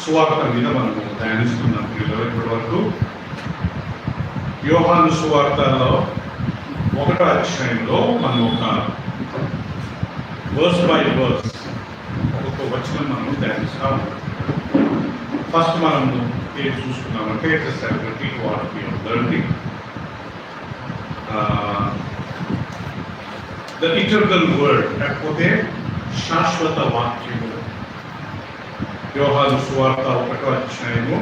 సువార్త మీద మనము ధ్యానిస్తున్నాం. ఇప్పటి వరకు యోహాను సువార్తలో 1వ అధ్యాయంలో మనం ఒక వర్స్ బై వర్స్ ఒక్కొక్క వచనం మనం ధ్యానిస్తాం. ఫస్ట్ మనము ఏం చూసుకున్నామంటే ద ఇటర్నల్ వర్డ్, లేకపోతే శాశ్వత వాక్యము. యోహాను సువార్త 1వ అధ్యాయము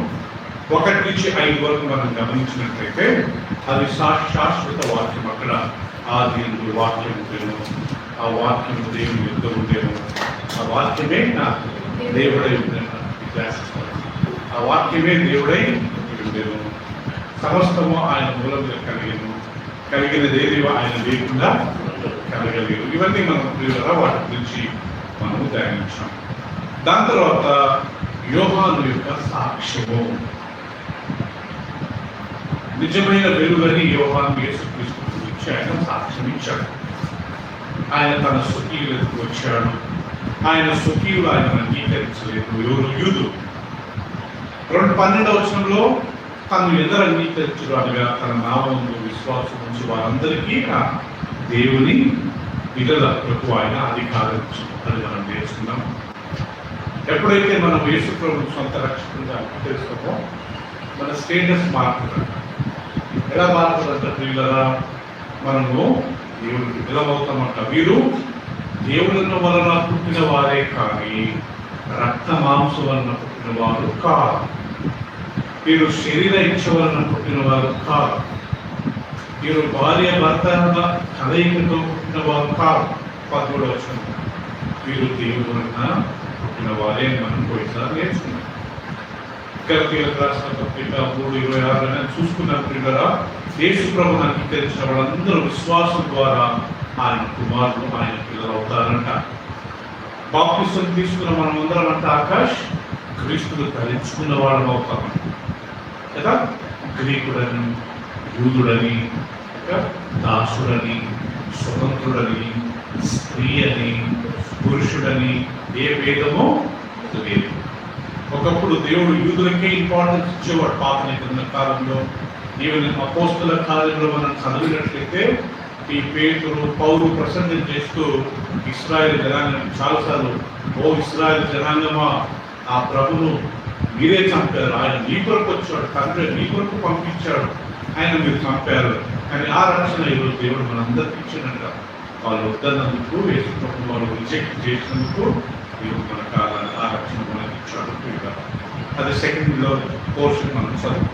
1 నుంచి 5 వరకు మనం గమనించినట్లయితే అది శాశ్వత వాక్యం. అక్కడ ఆదియందు వాక్యం ఉండేను, ఆ వాక్యము దేవుని యుద్ధ ఉండేను, ఆ వాక్యమే నా దేవుడై ఉండేను, ఆ వాక్యమే దేవుడై ఉండేను, సమస్తము ఆయన మూలంగా కలిగినదేది ఆయన లేకుండా కలగలేదు. ఇవన్నీ మనం ప్రియులరా వాటి గురించి మనము ధ్యానించాం. దాని తర్వాత యోహాను యొక్క సాక్ష్యము. నిజమైన వెలుగని యోహాను యేసుక్రీస్తు గురించి ఆయన సాక్ష్యం ఇచ్చాడు. ఆయన తన స్వకీయులకు వచ్చాడు, ఆయన స్వకీయులు ఆయన అంగీకరించలేదు. ఎవరు? యూదులు. 12వ వచనంలో తను ఎదురు అంగీకరించడు అనగా తన నామములో విశ్వాసం నుంచి వారందరికీ దేవుని బిడ్డలకు ఆయన అధికారం ఇచ్చాడు. అది మనం నేర్చుకున్నాం. ఎప్పుడైతే మనం యేసు ప్రభువును సొంత రక్షకుడిగా తెలుసుకోమో మన స్టేటస్ మారుతుంది. ఎలా మారుతుందంటే ప్రియులరా, మనము దేవుడికి బిడ్డలమవుతామంట. వీరు దేవుని వలన పుట్టిన వారే కానీ రక్త మాంసం వలన పుట్టిన వారు కాదు. వీరు శరీర ఇచ్చ వలన పుట్టిన వారు కాదు. వీరు భార్య భర్త కలయికతో పుట్టిన వారు కాదు. 13వ వచనం, వీరు దేవుని వలన పుట్టిన వారే మనం పోయిసారి నేర్చుకున్నాం. గలతీయులకు రాసిన పత్రిక 3:26 చూసుకున్న ప్రియులరా, యేసు ప్రభువును అంగీకరించిన వాళ్ళందరూ విశ్వాసం ద్వారా ఆయన కుమారులు, ఆయన పిల్లలు అవుతారంట. బాప్తిసం తీసుకున్న మనం అందరం అంట ఆకాష్ క్రీస్తులు ధరించుకున్న వాళ్ళం అవుతామంట కదా. గ్రీకుడని, యూదుడని, దాసుడని, స్వతంత్రుడని, స్త్రీ అని, పురుషుడని ఏ భేదమో లేదు. ఒకప్పుడు దేవుడు యూదులకే ఇంపార్టెన్స్ ఇచ్చేవాడు పాత నిబంధన కాలంలో. ఈవెన్ అపోస్తల కార్యంలో మనం చదివినట్లయితే ఈ పేతురు, పౌలు ప్రసంగం చేస్తూ ఇశ్రాయేల్ జనాంగం చాలాసార్లు, ఓ ఇశ్రాయేల్ జనాంగమా, ఆ ప్రభును మీరే చంపారు, ఆయన మీ కొరకు వచ్చాడు, తండ్రి మీ కొరకు పంపించాడు, ఆయన మీరు చంపారు. కానీ ఆ రక్షణ ఈరోజు దేవుడు మనందరికి ఇచ్చినట్ట. వాళ్ళు వద్దన్నందుకు, యేసు ప్రభు వాళ్ళు రిజెక్ట్ చేసినందుకు దేవుడు మన కాలాన్ని ఆ రక్షణ మనకి ఇచ్చాడు. అది సెకండ్లో పోర్షన్ మనం చదువు.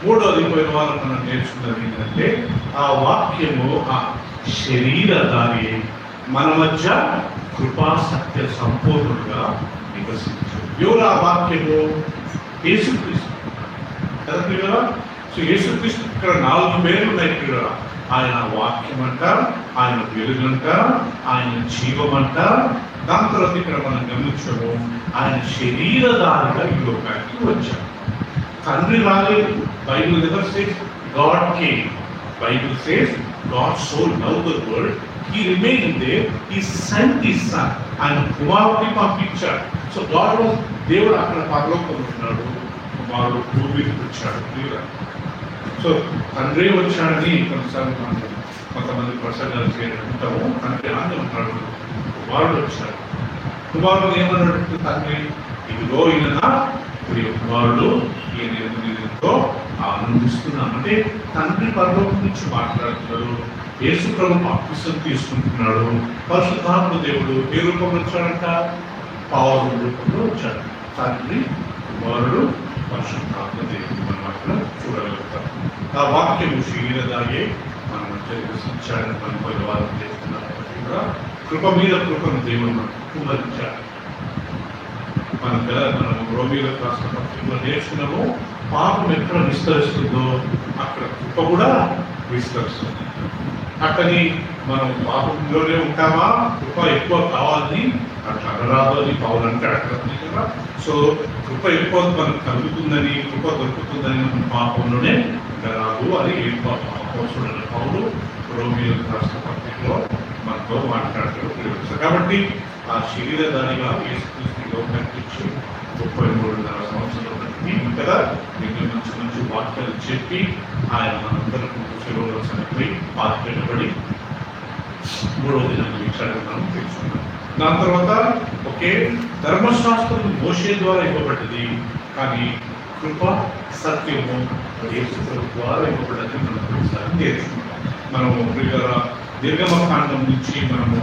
3వది పోయిన వారం మనం నేర్చుకున్నది ఏంటంటే ఆ వాక్యము ఆ శరీరధారి మన మధ్య కృపా సత్య సంపూర్ణంగా వికసించాడు. ఎవరు ఆ వాక్యము? యేసుక్రీస్తు కదా ప్రియులరా. సో యేసుక్రీస్తు ఇక్కడ 4 పేర్లు ఉన్నాయి ప్రియులరా. ఆయన వాక్యం అంట, ఆయన వెలుగంట, ఆయన జీవమంట. దాని తర్వాత ఇక్కడ మనం గమనించాము, ఆయన శరీరధారిగా ఈ లోకానికి వచ్చాడు. తండ్రి రాలేదు. Bible never says God came. Bible says God so loved the world, he remained there, he sent his son. ఆయన కుమారుడిని పంపించాడు. సో గాడ్ వాజ్, దేవుడు అక్కడ పరలోకంలో ఉన్నాడు, కుమారుడు భూమి మీదకి వచ్చాడు. సో తండ్రి వచ్చాడని కొన్నిసార్లు మనం కొంతమంది ప్రసంగాలు చేయాలంటాము. తండ్రి ఆనే ఉంటాడు, కుమారుడు వచ్చాడు. కుమారుడు ఏమన్నాడు? తండ్రి ఇదిగో ఈయన నా ప్రియ కుమారుడు, ఈయన ఎంతో ఆనందిస్తున్నాను. అంటే తండ్రి పరలోకం నుంచి మాట్లాడుతున్నాడు. యేసు ప్రభు బాప్తిసం తీసుకుంటున్నాడు. పరిశుద్ధాత్మ దేవుడు ఏ రూపంలో వచ్చాడంట? పావుల రూపంలో వచ్చాడు. తండ్రి, కుమారుడు, పరిశుద్ధాత్మ దేవుడు మనం అక్కడ చూడగలుగుతాం. ఆ వాక్యము శరీరధారియే మన మధ్య వికసించాడని మనం కొన్ని వారం చేస్తున్నాం. కృప మీద కృపను దేవుడు మనకు కుమరించాడు. మనం రోమీయులకు రాసిన పత్రికలో నేర్చుకున్నాము, పాపం ఎక్కడ విస్తరిస్తుందో అక్కడ కృప కూడా విస్తరిస్తుంది. అక్కడి మనం పాపంలోనే ఉంటామా, కృప ఎక్కువ కావాలని అట్లా అనరాదు అని పౌలు అంటే అక్కడ కదా. సో కృప ఎక్కువ మనకు కలుగుతుందని, కృప దొరుకుతుందని మన పాపంలోనే ఉండరాదు అని చూడండి పౌలు రోమీయులకు రాసిన పత్రికలో మనతో మాట్లాడతాడు. కాబట్టి ఆ శరీరధారిగా యేసుక్రీస్తు లోకానికి 33.5 సంవత్సరాలు బట్టి కదా మీకు మంచి మంచి వాక్యాలు చెప్పి ఆయన మనందరికీ సెలవులో చనిపోయి పాతిపెట్టబడి 3వ దినాన్ని విచారణ తెలుసుకున్నాం. దాని తర్వాత ఒకే ధర్మశాస్త్రం మోషే ద్వారా ఇవ్వబడ్డది, కానీ కృప సత్యము యేసు ద్వారా ఇవ్వబడ్డది మనం ఒకసారి నేర్చుకుంటాం. మనము నిర్గమకాండం నుంచి మనము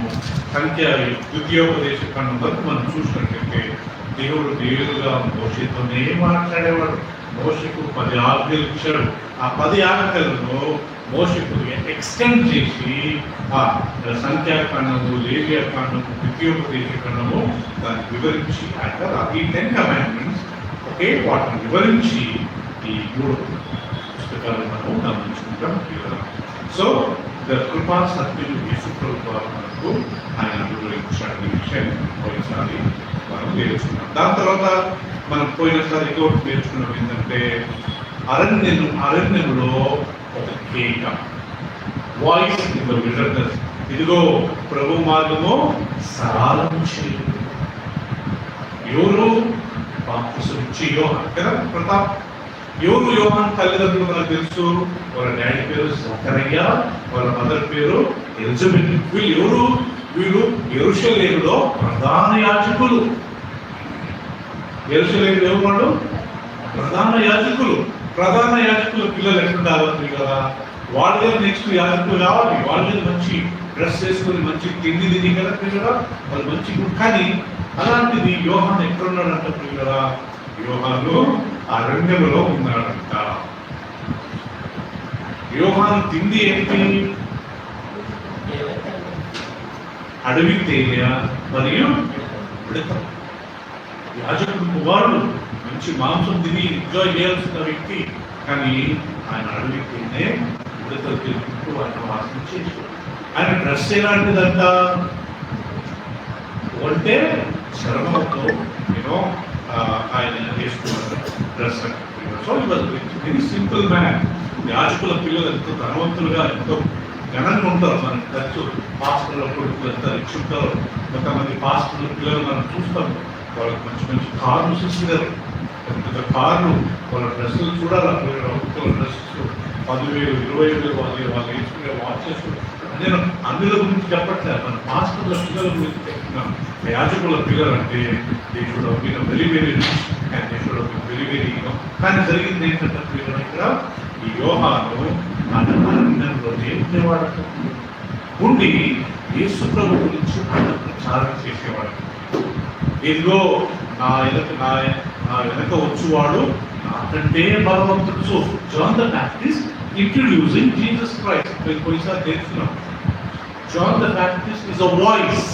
సంఖ్య ద్వితీయోపదేశ కాండం వరకు మనం చూసినట్లయితే దేవుడు నేరుగా మోషేతోనే మాట్లాడేవాడు. మోషకు 10 ఆజ్ఞలు ఇచ్చాడు. ఆ 10 ఆజ్ఞలను మోషకు ఎక్స్టెండ్ చేసి ఆ సంఖ్యాకాండము, లేవియాకాండము, ద్వితీయోపదేశ కాండము దాన్ని వివరించి ఈ 10 కమాండ్మెంట్స్ ఒకే వాటిని వివరించి ఈ 3 పుస్తకాలు మనం గమనించుకుంటాం. సో కృపా సత్యం యేసు ప్రభువు మనకు ఆయన వివరించాడనే విషయం పోయినసారి మనం నేర్చుకున్నాం. దాని తర్వాత మనం పోయినసారి ఇంకోటి నేర్చుకున్నాం ఏంటంటే అరణ్యంలో ఒక కేక, వాయిస్ ఇన్ ద విల్డర్నెస్. ఇదిగో ప్రభు మార్గము సరళము చేయు. ఎవరు బాప్తిసం ఇచ్చే యోహాన్ కదా ప్రతాప్. ఎవరు యోహాన్ తల్లిదండ్రులు మనకు తెలుసు. వాళ్ళ డాడీ పేరు జకరియా, వాళ్ళ మదర్ పేరు ఎలిజబెత్. వీళ్ళు యెరూషలేములో ప్రధాన యాజకులు. యెరూషలేములో ఎవరు? ప్రధాన యాజకులు. ప్రధాన యాజకుల పిల్లలు ఎట్లుండాలి కదా, వాళ్ళే నెక్స్ట్ యాజకులు కావాలి. వాళ్ళే మంచి డ్రెస్ వేసుకొని మంచి తిండి తిని కదా పిల్లరా, వాళ్ళు మంచి. కానీ అలాంటిది యోహాన్ ఎక్కడున్నాడంట పిల్లరా? యోహాను అరణ్యములో ఉన్నాడంట. యోహాను తిండి ఏంటి? అడవి తేనె మరియు ఉడత. యాజకుడు కుమారుడు మంచి మాంసం తిని ఎంజాయ్ చేయాల్సిన వ్యక్తి, కానీ ఆయన అడవి తేనె ఉడతలు తిరుగుతూ ఆయన వాసన చేసి. ఆయన డ్రెస్ ఎలాంటిదంట అంటే చర్మంతో ఆయన వేసుకున్నారు dress. So very simple man. యాజకుల పిల్లలు ఎంతో ధనవంతులుగా ఎంతో ఘనంగా ఉంటారు. మనకు ఖర్చు పాస్టర్ల కొడుకులు ఎంత రిచ్ ఉంటారు. కొంతమంది పాస్టర్ల పిల్లలు మనం చూస్తాం, వాళ్ళకి మంచి మంచి కార్లు చూస్తున్నారు. పెద్ద కార్లు, వాళ్ళ డ్రెస్సులు చూడాలి. వాళ్ళ డ్రెస్సెస్ 10,000, 20,000 వాళ్ళు వేసుకునే వాచెస్. నేను అందుల గురించి చెప్పట్లేదు, మన పాస్టర్ల పిల్లల గురించి చెప్తున్నాను. యాజకుల పిల్లలు అంటే దేవుడు వెరీ వెరీ రిచ్ అండ్ దేవుడు వెరీ వెరీ. కానీ జరిగింది ఏంటంటే పిల్లలు ఇక్కడ ఈ యోహాను అరణ్యంలో దేవుడేవాడు ఉండి యేసు ప్రభు గురించి ప్రచారం చేసేవాడు. ఇదిగో నా వెనక వచ్చేవాడు నాకంటే బలవంతుడు. So John the Baptist introducing Jesus Christ. మేము కొన్నిసార్లు తెలుస్తున్నాం, John the Baptist is a voice,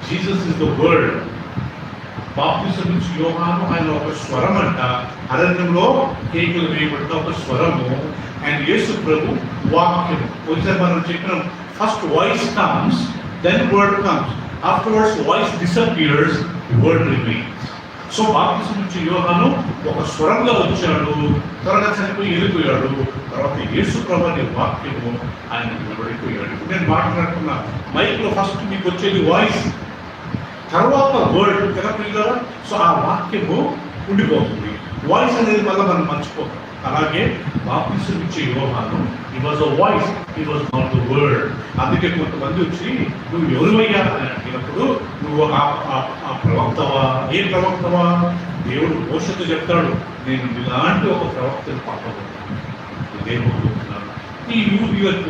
Jesus is the word. బాప్తిసం నుంచి యోహాను ఆయన ఒక స్వరం అంట. అరణ్యంలో కేకులు వేయబడిన ఒక స్వరము. అండ్ యేసు ప్రభు వాక్యం. కొన్నిసారి మనం చెప్పినాం, first voice comes, then word comes. Afterwards voice disappears, word remains. So బాప్తిసం నుంచి యోహాను ఒక స్వరంగా వచ్చాడు, త్వరగా చనిపోయి వెళ్ళిపోయాడు. తర్వాత యేసు ప్రభు అనే వాక్యము ఆయన నిలబడిపోయాడు. నేను మాట్లాడుతున్నా మైక్లో ఫస్ట్ మీకు వచ్చేది వాయిస్, తర్వాత వర్డ్ కదా పిల్లరా. సో ఆ వాక్యము ఉండిపోతుంది. వాయిస్ అనేది మళ్ళీ మనం మర్చిపోతాం. అలాగే బాప్తిసం ఇచ్చే యోహాను హి was a voice, he was not the word. అందుకే కొంతమంది వచ్చి నువ్వు ఎవరివయ్యా అని అడిగినప్పుడు నువ్వు ఆ ప్రవక్తవా? ఏ ప్రవక్తవా? దేవుడు మోషతో చెప్తాడు, నేను ఇలాంటి ఒక ప్రవక్తను పంపబోతున్నాను. దేవుడుతున్నాను. ఈ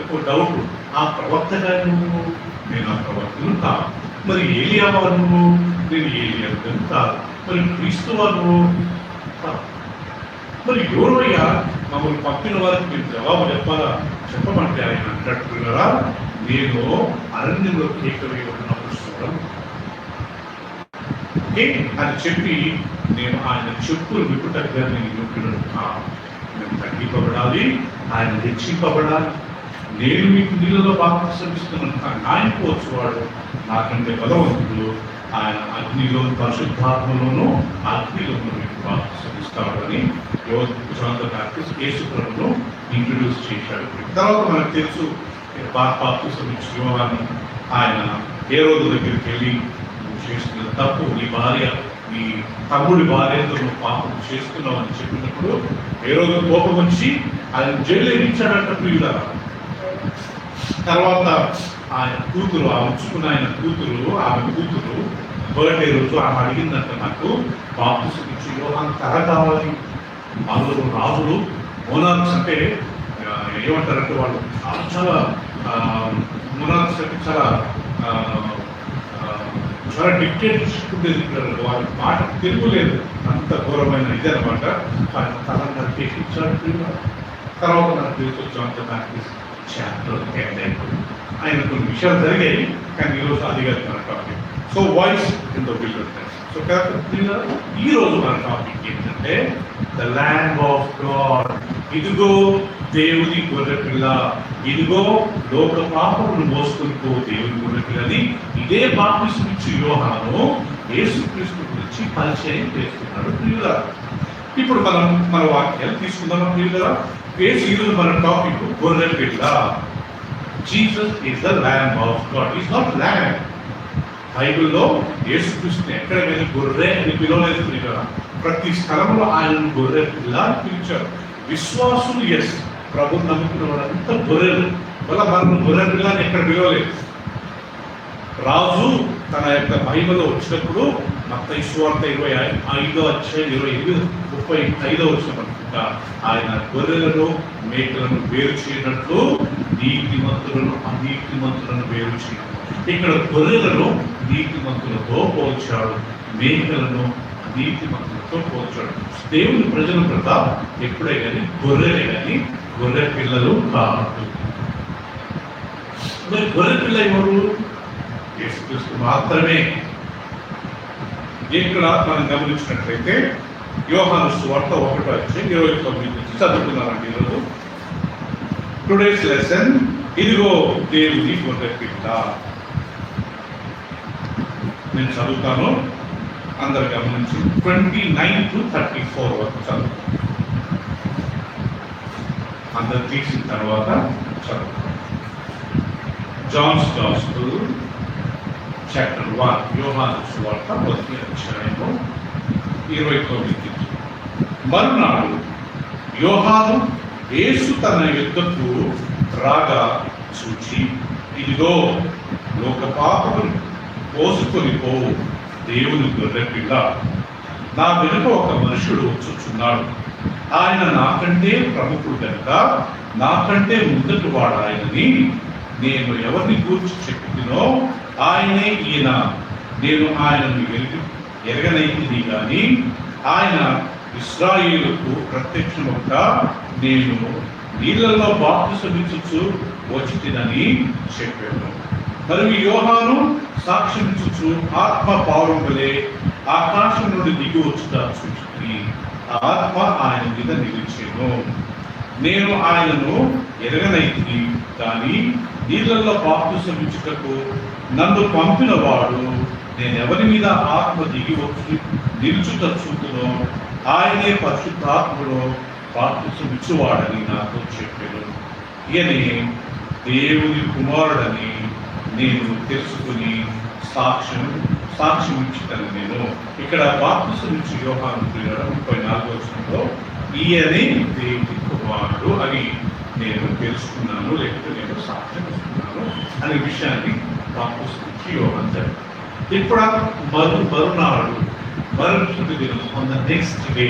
ఒక డౌట్, ఆ ప్రవక్తగా నువ్వు? నేను ఆ ప్రవక్తను కాదు. మరి ఏలియావా నువ్వు? నేను ఏలియాను కాదు. మరి క్రీస్తువా నువ్వు? మరి ఎవరయ్యా మమ్మల్ని పంపిన వారికి మీరు జవాబు చెప్పమంటే ఆయన అంటున్నారా, నేను అరణ్యంలో కేక వేయబడినప్పుడు స్వరం అని చెప్పి నేను ఆయన చెప్పులు విప్పుటగా నేను నొప్పినను. నేను తగ్గింపబడాలి, ఆయన హెచ్చింపబడాలి. నేను మీకు నీళ్ళలో బాప్తిసం ఇస్తున్నాను, కానీ ఆయనకు వచ్చేవాడు నాకంటే బలవంతుడు. ఆయన అగ్నిలో పరిశుద్ధాత్మలోనూ అగ్నిలోనూ మీకు బాప్తిసం ఇస్తాడని జాన్ ద బ్యాప్టిస్ట్ యేసు ప్రభువును ఇంట్రడ్యూస్ చేశాడు. తర్వాత మనకు తెలుసు బాప్తిసం ఇచ్చిన యోహాను ఆయన హేరోదు దగ్గరికి వెళ్ళి చేసిన తప్పు, నీ భార్య నీ తమ్ముడి భార్యతో నువ్వు పాపం చేస్తున్నావు అని చెప్పినప్పుడు ఏ రోజు కోపం వచ్చి ఆయన జైలు ఇచ్చాడంట ప్రియుల. తర్వాత ఆయన కూతురు, ఆ ఉంచుకున్న ఆయన కూతురు, ఆమె కూతురు బర్త్డే రోజు ఆమె అడిగిందంట, నాకు బాప్తిసం ఇచ్చి యోహాను కథ కావాలి. అందులో రాజులు మోనార్క్స్ అంటే ఏమంటారంటే వాళ్ళు చాలా చాలా మోనార్క్స్ అంటే చాలా చాలా డిక్టేటర్షిప్ ఉండేది. వాళ్ళ మాట తిరుగులేదు, అంత ఘోరమైన ఇది అనమాట. ఆయన తల నరికేసి ఇచ్చాడు. తర్వాత నాకు తీసుకొచ్చామంటే నాకు చాప్టర్ ఎండ్ అయిపోయింది. ఆయన కొన్ని విషయాలు జరిగాయి, కానీ ఈరోజు అది కాదు మన topic. So voice in the wilderness. So ఈ రోజు మన టాపిక్ ఏంటంటే ద ల్యాండ్ ఆఫ్ గాడ్. ఇదిగో దేవుని గొర్రెపిల్ల, ఇదిగో లోక పాపమును మోసుకొని పో దేవుని గొర్రెపిల్లని. ఇదే బాప్తిసం ఇచ్చి యోహాను యేసుక్రీస్తు గురించి పరిచయం చేస్తున్నాడు ప్రియులారా. ఇప్పుడు మనం మన వాక్యాలు తీసుకుందాం ప్రియులారా. ఈరోజు మన టాపిక్ గొర్రెపిల్ల. Jesus is the land of God. Is not land. బైబిల్లో యేసుక్రీస్తుని ఎక్కడ వెళ్ళి గొర్రె అని పిలవలేదు ప్రియులారా. ప్రతి స్థలంలో ఆయనను గొర్రె పిల్ల అని పిలిచారు. విశ్వాసులు ఎస్, ప్రభుని నమ్ముకున్న వాళ్ళంతా గొర్రెలు. వల్ల మనం గొర్రె పిల్ల అని ఎక్కడ పిలవలేదు. రాజు తన యొక్క మహిమలో వచ్చినప్పుడు మత్తయి సువార్త 25వ అధ్యాయం 35వ వచనం ఆయన గొర్రెలను మేకలను వేరు చేయనట్లు నీతిమంతులను అనీతిమంతులను వేరు చేయడం. ఇక్కడ గొర్రెలను నీతిమంతులతో పోల్చాడు, మేకలను నీతిమంతులతో పోల్చాడు. దేవుని ప్రజల క్రత ఎప్పుడే కానీ గొర్రెలే కానీ గొర్రె పిల్లలు కాదు. మరి గొర్రె పిల్ల ఎవరు? యేసుక్రీస్తు మాత్రమే. ఇక్కడ మనం గమనించినట్లయితే యోహాను సువార్త 1:29 నుంచి చదువుతున్నారండి ఈరోజు. టుడేస్ లెసన్, ఇదిగో దేవుని గొర్రె పిల్ల. నేను చదువుతాను, అందరు గమనించి 29 to 34 వరకు చదువు. అందరు తీసిన తర్వాత చదువు. జాన్స్ గాస్పెల్ చాప్టర్ 1, యోహాను సువార్త 1:29. మరునాడు యోహాను యేసు తన యుద్ధకు రాగా చూచి, ఇదిగో లోక పాపమును మోసుకొని పోవు దేవుని గొర్రెపిల్ల. నా వెనుక ఒక మనుషుడు వచ్చుచున్నాడు. ఆయన నాకంటే ప్రముఖుడు కనుక నాకంటే ముందటి వాడు ఆయనని. నేను ఎవరిని గూర్చి చెప్తున్నో ఆయనే ఈయన. నేను ఆయనను ఎరగనైంది కానీ ఆయన ఇశ్రాయేలుకు ప్రత్యక్షముగా నేను నీళ్లలో బాప్తిసమిచ్చుచు వచ్చినని చెప్పాను. మరియు యోహాను సాక్ష్యమిచ్చుచు ఆత్మ పావురం వలె ఆకాశం నుండి దిగి వచ్చుట చూచి ఆత్మ ఆయన మీద నిలిచెను. నేను ఆయనను ఎరగనైతి కానీ నీళ్లలో బాప్తిసమిచ్చుటకు నన్ను పంపిన వాడు నేను ఎవరి మీద ఆత్మ దిగి వచ్చి నిలుచుట చూపునో ఆయనే పరిశుద్ధాత్మలో బాప్తిసమిచ్చువాడని నాతో చెప్పాను. ఈయనే దేవుని కుమారుడని నేను తెలుసుకుని సాక్ష్యం ఇచ్చుతాను. నేను ఇక్కడ బాప్తిసం ఇచ్చి యోహాను 34వ వచనంలో ఈయనే దేవుని కుమారుడు అని నేను తెలుసుకున్నాను, లేకపోతే నేను సాక్ష్యం ఇస్తున్నాను అనే విషయాన్ని బాప్తిసం ఇచ్చి యోహాను చెప్పాను. ఇప్పుడు మరునాడు మరుసటి దినం ఆన్ ద నెక్స్ట్ డే,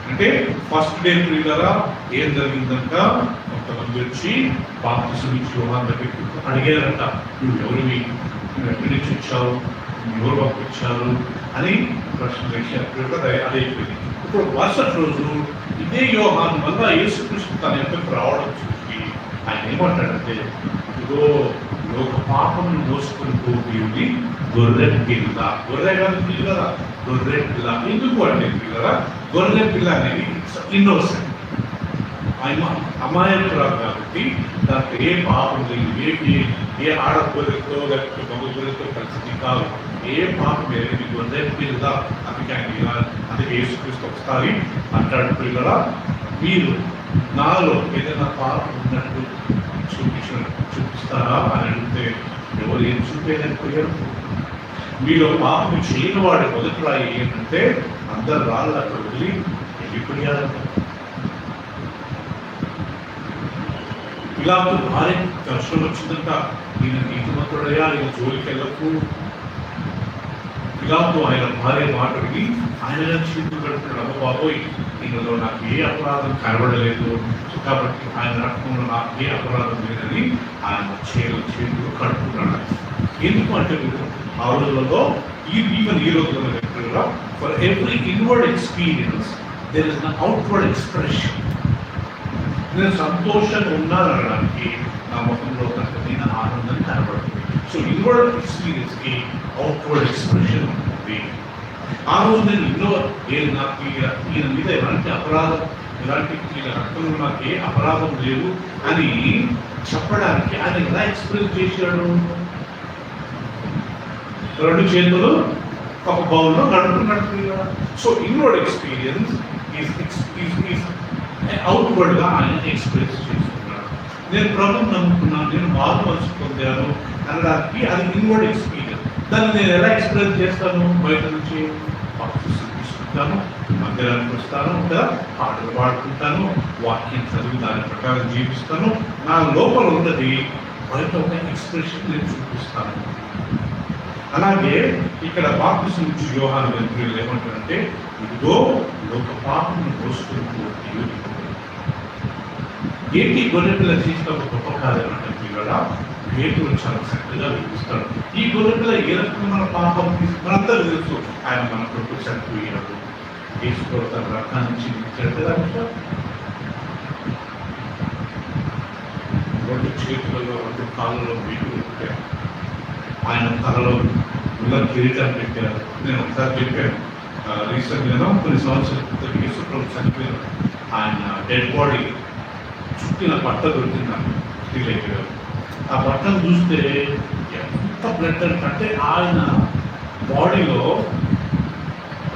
అంటే ఫస్ట్ డే ప్రియులారా ఏం జరిగిందంట, కొంతమంది వచ్చి బాప్తిసం ఇచ్చి యోహాను దగ్గరికి అడిగారంట, నువ్వు ఎవరివి, నువ్వు ఎక్కడి నుంచి వచ్చావు, ఎవరు పంపించారు అని ప్రశ్న వేశారు. అదైపోయింది. ఇప్పుడు మరుసటి రోజు ఇదే యోహాను వల్ల యేసుక్రీస్తు తన యొక్క రావడం చూసి ఆయన ఏమంటాడంటే, ఇదిగో లోక పాపమును మోసుకొని పోయి గొర్రె పిల్ల. గొర్రె కాదు పిల్లరా, గొర్రె పిల్ల. ఎందుకు అంటే పిల్లరా, గొర్రె పిల్ల అనేది ఇన్నోసెంట్, అమాయకురాలు కాబట్టి దాంట్లో ఏ పాపం లేదు, ఏ ఆడగొర్రెతో లేకపోతే మగ గొర్రెతో కలిసి కాదు, ఏ పాపం లేదు. గొర్రె పిల్ల అందుకే యేసుక్రీస్తు ఒకసారి అంటాడు, పిల్లరా మీరు నాలో ఏదైనా పాపం ఉన్నట్టు చూపిస్తారా అని అడిగితే ఎవరు ఏం చూపేయలేకపోయారు. మీలో పాపం చేయని వాడి మొదటి రాయి ఏంటంటే అందరు రాళ్ళు అక్కడ వదిలి వెళ్ళిపోయారంట. పిలాతు భార్య దర్శనం వచ్చిందంట, ఈయన నీతిమంతుడయ్యా, ఈయన జోలికి వెళ్ళకు. పిలాతు ఆయన భార్య మాట విని ఆయన చేతులు కడుతున్నాడు, అమ్మ బాబోయ్ ఈయనలో నాకు ఏ అపరాధం కనబడలేదు, కాబట్టి ఆయన రక్తంలో నాకు ఏ అపరాధం లేదని ఆయన చేతులు కడుపుతున్నాడు. ఎందుకు అంటే ఆ రోజులలో ఈవెన్ ఈ రోజుల్లో కూడా for every inward experience there is an outward expression. నేను సంతోషంగా ఉన్నాననడానికి నా ముఖంలో కనుక ఆనందం కనబడుతుంది. సో ఇన్వర్డ్ ఎక్స్పీరియన్స్కి అవుట్వర్డ్ ఎక్స్ప్రెషన్ ఉంటుంది. ఆ రోజు నేను నాకు ఈయన మీద ఎలాంటి అపరాధం, ఎలాంటి ఈయన రక్తంలో నాకు ఏ అపరాధం లేదు అని చెప్పడానికి ఆయన ఎలా ఎక్స్ప్రెస్ చేశాడు? రెండు చేతులు ఒక బౌల్లో నడుపుతున్నట్టుగా. సో ఇన్వర్డ్ ఎక్స్పీరియన్స్ అవుట్వర్డ్ గా ఆయన ఎక్స్ప్రెస్ చేస్తున్నాడు. నేను ప్రభుత్వం నమ్ముకున్నాను, నేను మార్పు పొందాను అనడానికి అది ఇన్వర్డ్ ఎక్స్పీరియన్స్. దాన్ని నేను ఎలా ఎక్స్ప్రెస్ చేస్తాను? బయట నుంచి తీసుకుంటాను, మందిరానికి వస్తాను, పాటలు పాడుకుంటాను, వాక్యం చదివి దాని ప్రకారం జీవిస్తాను. నా లోపల ఉన్నది బయట ఒక ఎక్స్ప్రెషన్ నేను చూపిస్తాను. అలాగే ఇక్కడ బాప్తిసం నుంచి యోహాను వెంట్రుకలు ఏమంటారంటే, ఇదిగో లోక పాపమును మోసుకుంటూ ఏంటి గొర్రెపిల్ల చేసిన ఒక గొప్ప కార్యం అంటే పిల్లల పేతురు చాలా చక్కగా వినిపిస్తాడు. ఈ గొర్రెపిల్ల ఏ రకంగా మన పాపం మనందరూ తెలుసు, ఆయన మన కొడుకు చనిపోయినప్పుడు తీసుకోవడం తన రక్తాన్ని నుంచి ఇచ్చాడు కదా. రెండు చేతులలో రెండు కాళ్ళలో వీటు పెట్టారు, ఆయన తలలో ఇలా కిరీటం పెట్టారు. నేను ఒకసారి చెప్పాను రీసెంట్గా, కొన్ని సంవత్సరాల క్రితం యేసుప్రభు చనిపోయారు, ఆయన డెడ్ బాడీ చుట్టిన బట్ట దొరికిందని ఫీల్ అయిపోయారు. ఆ బట్టను చూస్తే ఎంత బ్లడ్ అంటే ఆయన బాడీలో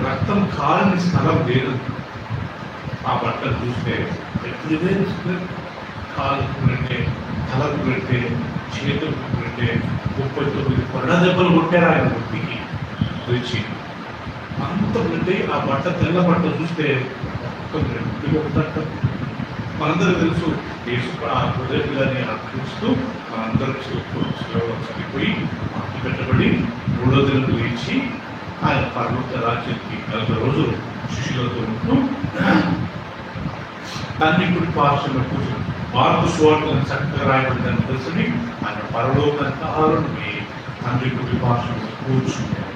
రక్తం కాలని స్థలం లేదు. ఆ బట్టను చూస్తే ఎవ్రీవేర్ కాలుకు పెట్టే, తలకు పెట్టే, చేతులకు పెట్టే 39 కొరడ దెబ్బలు కొట్టారు ఆయన బుద్ధికి వచ్చి. అంత బ్లడ్. ఆ బట్ట తెల్ల బట్ట చూస్తే ఒక్క మనందరూ తెలుసు, ఆ హృదయపిల్లని చూస్తూ మనందరూ చనిపోయి మాకు పెట్టబడి 3వ దినం లేచి ఆయన పర్వత రాజ్యానికి 40 రోజులు శిష్యులతో ఉంటూ దాన్ని ఇప్పుడు పార్శ్వంలో కూర్చొని మార్పు సువార్తను చక్కగా రాయబడిందని తెలుసుని ఆయన పరలోకానికి ఆరుని తండ్రి కుడి పార్శ్వంలో కూర్చున్నాడు.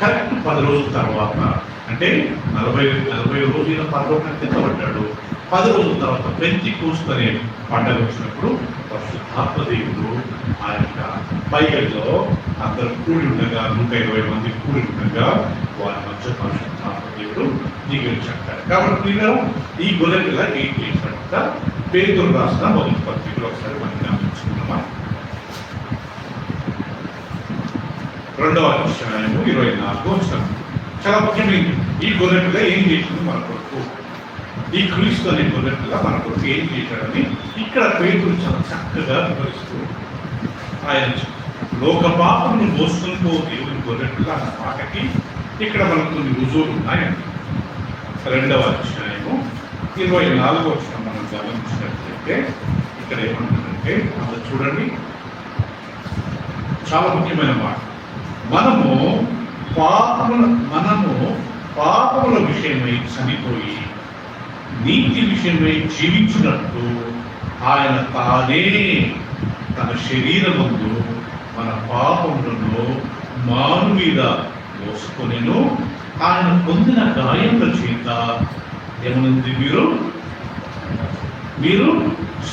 కరెక్ట్ 10 రోజుల తర్వాత, అంటే 40 రోజుల పరలోకానికి ఎత్తబడ్డాడు. 10 రోజుల తర్వాత పెంతెకోస్తు అనే పండుగ వచ్చినప్పుడు పరిశుద్ధాత్మ దేవుడు ఆ యొక్క పైగల్లో అందరూ కూడి ఉండగా 120 మంది కూడి ఉండగా వారి మధ్య పరిశుద్ధాత్మ దేవుడు దిగి వచ్చాడు. కాబట్టి ఈ గొర్రెపిల్ల ఏం చేసినట్ట పేతురు రాసిన మొదటి పత్రికలో ఒకసారి మనం గమనించుకున్నామా. 2వ అధ్యాయము 24వ వచనం చాలా ముఖ్యమైనది. ఈ గొర్రెపిల్ల ఏం చేసింది మన కొరకు, ఈ క్రీస్తు అనే గొర్రెపిల్ల మన కొరకు ఏం చేశాడని ఇక్కడ పేతురు చాలా చక్కగా వివరిస్తూ ఆయన లోక పాపమును మోసుకుంటూ దేవుని గొర్రెపిల్ల అన్న మాటకి ఇక్కడ మనకు కొన్ని రుజువులు ఉన్నాయండి. 2వ అధ్యాయము 24వ వచనం మనం గమనించినట్లయితే ఇక్కడ ఏమంటుందంటే, అది చూడండి, చాలా ముఖ్యమైన మాట. మనము పాపముల విషయమై చనిపోయి నీతి విషయమై జీవించినట్టు ఆయన తానే తన శరీరమందు మన పాపములను మాను మీద మోసుకొనెను. ఆయన పొందిన గాయముల చేత ఏమనుంది, మీరు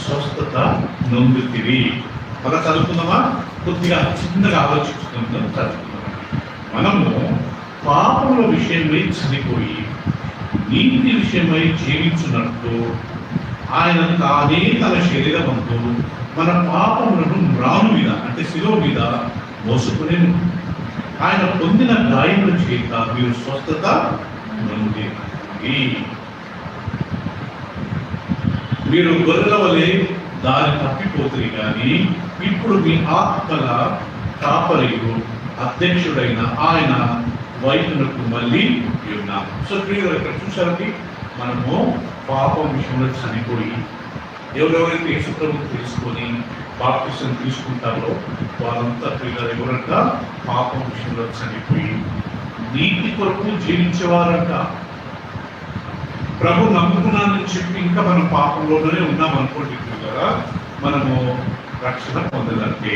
స్వస్థత నొందుతిరి. అలా చదువుకుందామా? కొద్దిగా చిన్నగా ఆలోచించుకుందాం, చదువుకుందాం. మనము పాపముల విషయమై చనిపోయి నీతి విషయమై జీవించున్నట్టు ఆయన తానే తన శరీరమందు మన పాపములను మ్రాను మీద, అంటే శిలువ మీద మోసుకునేను. ఆయన పొందిన గాయముల చేత మీరు స్వస్థత నొందిరి. మీరు గొర్రెల వలె దారి తప్పిపోతుంది కానీ ఇప్పుడు మీ ఆత్మల కాపరియు అధ్యక్షుడైన ఆయన వైపునకు మళ్ళీ ఉన్నాము. సో ప్రియులు ఇక్కడ చూసారండి, మనము పాపం విషయంలో చనిపోయి ఎవరెవరైతే యేసుప్రభువుని తెలుసుకొని బాప్తిసం తీసుకుంటారో వాళ్ళంతా ప్రియులు ఎవరంట పాపం విషయంలో చనిపోయి నీతి కొరకు జీవించేవారంట. ప్రభు నమ్ముకున్నానని చెప్పి ఇంకా మనం పాపంలోనే ఉన్నాం అనుకోండి కదా, మనము రక్షణ పొందాలంటే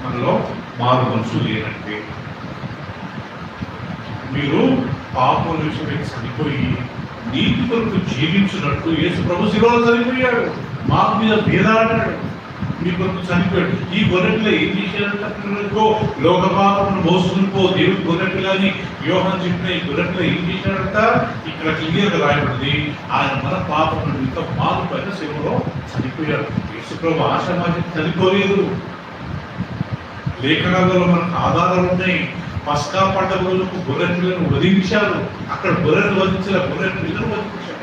మనలో మారు మనసు లేనంటే. మీరు పాపం విషయమే చనిపోయి నీతి కొరకు జీవించినట్టు యేసు ప్రభు శిలువలో చనిపోయాడు, మాకు మీద వేలాడాడు, మీ కొరకు చనిపోయాడు. ఈ గొర్రెపిల్ల ఏం చేశాడంటే లోక పాపమును మోసుకుని పో దేవుడు గొర్రెపిల్లని యోహాను చెప్పిన ఈ గొర్రెపిల్ల ఏం చేశాడంట ఇక్కడ క్లియర్గా రాయబడింది. ఆయన మన పాపమును ఇంత మారు పైన శిలువలో చనిపోయాడు. యేసు ప్రభు ఆశామాజి చనిపోలేదు. లేఖనాలలో మనకు ఆధారాలు ఉన్నాయి. పస్కా పండుగ రోజుకు గొర్రె పిల్లను వధించారు. అక్కడ గొర్రెను వధించిన గొర్రె పిల్లను వధించారు.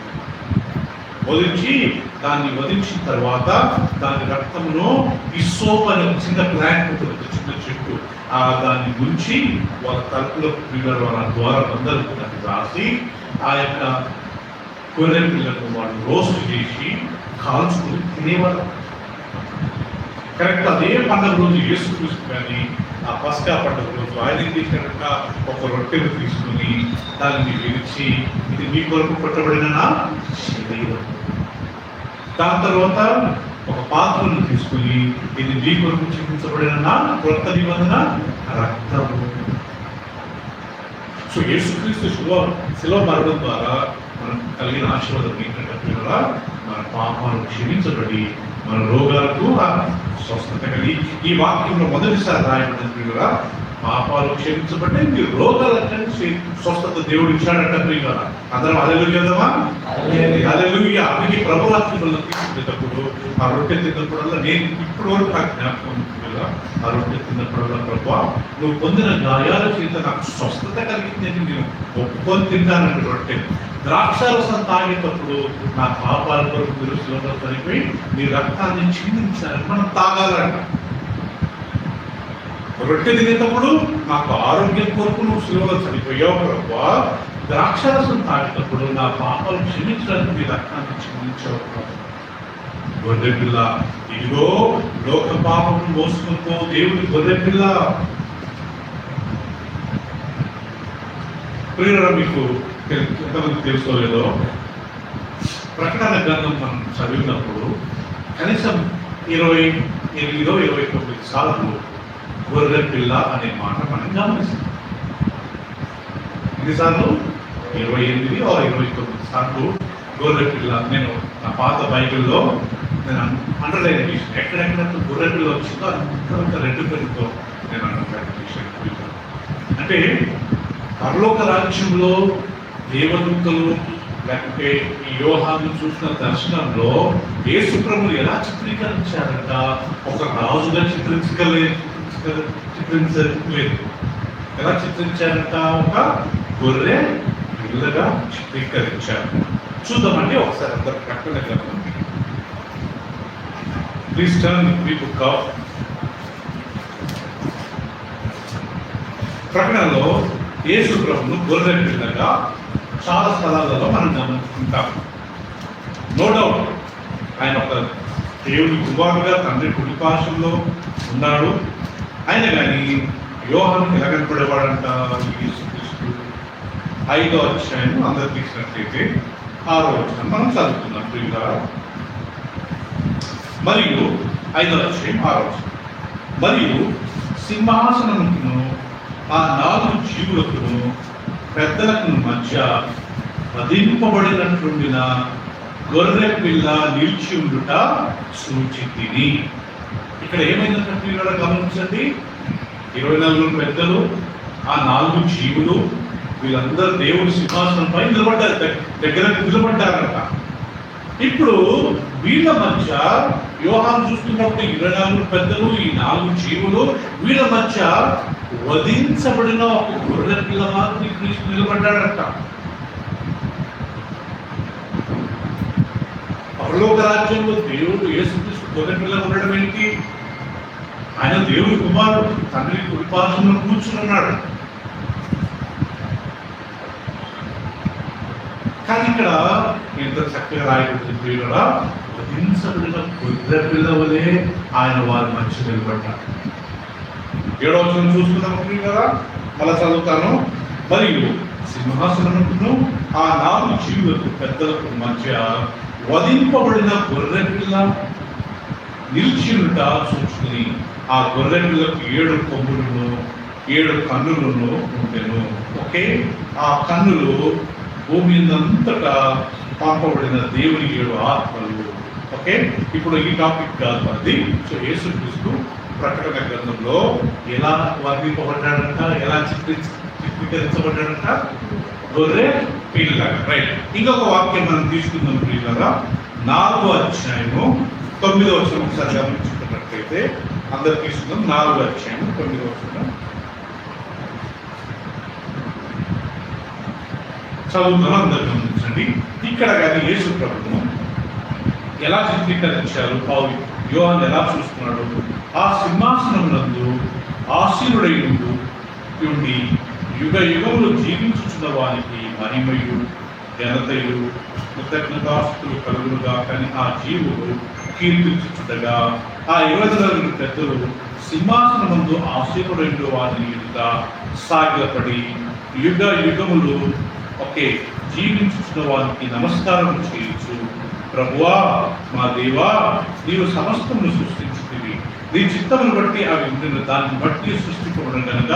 వధించి దాన్ని వధించిన తర్వాత దాని రక్తమును ఇస్సోప్ అనే చిన్న ప్లాంట్ ఉంటుంది, చిన్న చెట్టు, దాన్ని గుంచి వాళ్ళ తలుపుల పిల్లలు వాళ్ళ ద్వారం అందరూ దాన్ని రాసి ఆ యొక్క గొర్రె పిల్లను వాళ్ళు రోస్ట్ చేసి కాల్చుకుని తినేవారు. కరెక్ట్ అదే పండుగ రోజు యేసుక్రీస్తు కానీ ఆ పస్కా పండుగ రోజు ఆయన ఏం చేసినట్ట ఒక రొట్టెను తీసుకుని దాన్ని విరిచి ఇది మీ కొరకు కొట్టబడిన నా శరీరం. దాని తర్వాత ఒక పాత్రను తీసుకుని ఇది మీ కొరకు చూపించబడిన నా కొత్త నిబంధన రక్తము. సో యేసుక్రీస్తు శిలువ మరణం ద్వారా మనం కలిగిన ఆశీర్వాదం ఏంటంటే మన పాపాలు క్షమించబడి మన రోగాలకు స్వస్థత కలిగి. ఈ వాక్యంలో మొదటిసారి రాయబడింది కదా, పాపాలు క్షమించబట్టే మీరు రోగాలకి స్వస్థత దేవుడు ఇచ్చాడంట. ప్రియుల అందరం హల్లెలూయా చేద్దామా? హల్లెలూయా. అందుకే ప్రభు వాక్యంలో తీసుకునేటప్పుడు ఆ రొట్టె తిన్నప్పుడల్లా నేను ఇప్పుడు వరకు నాకు జ్ఞాపకం కదా, ఆ రొట్టె తిన్నప్పుడల్లా ప్రభు నువ్వు పొందిన గాయాల చేత నాకు స్వస్థత కలిగిందని నేను ఒప్పుకొని తింటానంటే రొట్టె. ద్రాక్షారసం తాగేటప్పుడు నా పాపాల కొరకు మీరు శిలువలో చనిపోయి నీ రక్తాన్ని చిందించాలని మనం తాగాలంట. రొట్టె తినేటప్పుడు నాకు ఆరోగ్యం కొరకు నువ్వు శిలువలో చనిపోయావు ప్రభువా, ద్రాక్షారసం తాగేటప్పుడు నా పాపాలు క్షమించడానికి నీ రక్తాన్ని చిందించావు. గొర్రె పిల్ల, ఇదిగో లోక పాపం మోసుకుంటూ దేవుడి గొర్రె పిల్ల. ప్రియులారా, మీకు ఎంతమంది తెలుసుకోలేదో ప్రకటన గ్రంథం మనం చదివినప్పుడు కనీసం 28-29 సార్లు గొర్రె పిల్ల అనే మాట మనం గమనిస్తాం. ఎన్నిసార్లు? 28-29 సార్లు గొర్రె పిల్ల. నేను నా పాత బైబిల్లో నేను అండర్లైన్ చేసిన ఎక్కడెక్కడ గొర్రె పిల్ల వచ్చిందో అంత రెండు పేరుతో నేను అండర్లైన్ చేశాను. అంటే పరలోక రాజ్యంలో దేవదూతలు లేకపోతే ఈ యోహాను చూసిన దర్శనంలో యేసు ప్రభువును ఎలా చిత్రీకరించారంట, ఒక రాజుగా చిత్రించలేదు. ఎలా చిత్రించారంట? ఒక గొర్రె పిల్లగా చిత్రీకరించారు. చూద్దామండి ఒకసారి అందరు ప్రకటన గ్రంథం. Please turn the book of ప్రకటనలో యేసు ప్రభువును గొర్రె పిల్లగా చాలా స్థలాలలో మనం గమనించుకుంటాం. నో డౌట్ ఆయన ఒక దేవుడి కుమారుడుగా తండ్రి కుడిపార్శ్వంలో ఉన్నాడు. ఆయన కానీ యోహానుకి ఎలా కనపడేవాడంట? యేసుక్రీస్తు 5వ అధ్యాయం అందరు తీసినట్లయితే 6వ వచనం మనం చదువుతున్నాం ప్రియులా. మరియు 5వ అధ్యాయం 6వ వచనం, మరియు సింహాసనమును ఆ 4 జీవులకును పెద్దలకు మధ్య వధింపబడినట్లుండిన గొర్రె పిల్ల నిలిచి ఉండుట సూచితిని. ఇక్కడ ఏమైందంటే గమనించండి, 24 పెద్దలు, ఆ 4 జీవులు, వీళ్ళందరూ దేవుడి సింహాసనంపై నిలబడ్డారు, దగ్గరకు నిలబడ్డారట. ఇప్పుడు వీళ్ళ మధ్య యోహాను చూస్తున్నప్పుడు 24 పెద్దలు, ఈ 4 జీవులు, వీళ్ళ మధ్య వధించబడిన ఒక గొర్రె పిల్ల మాత్రం క్రీస్తు నిలబడ్డాడట. పరలోక రాజ్యంలో దేవుడు యేసుక్రీస్తు గొర్రె పిల్ల ఉండడం ఏంటి? ఆయన దేవుడి కుమారుడు, తండ్రి కుడిపార్శ్వంలో కూర్చుని ఉన్నాడు. కానీ ఇక్కడ ఎంత చక్కగా రాయబడుతుంది ప్రియులారా, వధించబడిన గొర్రె పిల్ల వలె ఆయన వారి మధ్య నిలబడ్డాడు. 7వ వచనం చూసుకుందాం ప్రియులారా, మళ్ళా చదువుతాను. మరియు సింహాసనమును ఆ 4 జీవులకు పెద్దలకు మధ్య వధింపబడిన గొర్రె పిల్ల నిలిచినుట చూసుకుని, ఆ గొర్రె పిల్లకు 7 కొమ్ములను 7 కన్నులను ఉండెను. ఓకే, ఆ కన్నులు భూమి అంతటా పంపబడిన దేవుని 7 ఆత్మలు. ఓకే, ఇప్పుడు ఈ టాపిక్ కాదు మనది. సో యేసుక్రీస్తు ప్రకటన గ్రంథంలో ఎలా వర్ణింపబడ్డాడంట, ఎలా చిత్రీకరించబడ్డాడంట? గొర్రె పిల్ల. రైట్. ఇంకొక వాక్యం మనం తీసుకుందాం ప్రియులారా, 4వ అధ్యాయము 9వ వచనం ఒకసారి గమనించుకున్నట్లయితే అందరు తీసుకుందాం. 4వ అధ్యాయం 9వ వచనం చదువుతాను, అందరు గమనించండి. ఇక్కడ కానీ యేసు ప్రభువును ఎలా చిత్రీకరించారు, యోహాను ఎలా చూస్తున్నాడు? ఆ సింహాసనం నందు ఆసీనుడై ఉండి యుగ యుగములు జీవించుచున్న వారికి మహిమయు ఘనతయు కృతజ్ఞతాస్తులు కలుగునుగా. కానీ ఆ జీవులు కీర్తించుచుండగా ఆ 24 పెద్దలు సింహాసనం నందు ఆసీనుడై వారిని ఎదుట సాగిలపడి యుగ యుగములు జీవించుచున్న వారికి నమస్కారం చేయొచ్చు. ప్రభువా, మా దేవా, నీవు సమస్తమును సృష్టించుతుంది, నీ చిత్తమును బట్టి అవి ఉండిన దాన్ని బట్టి సృష్టింపబడిన కనుక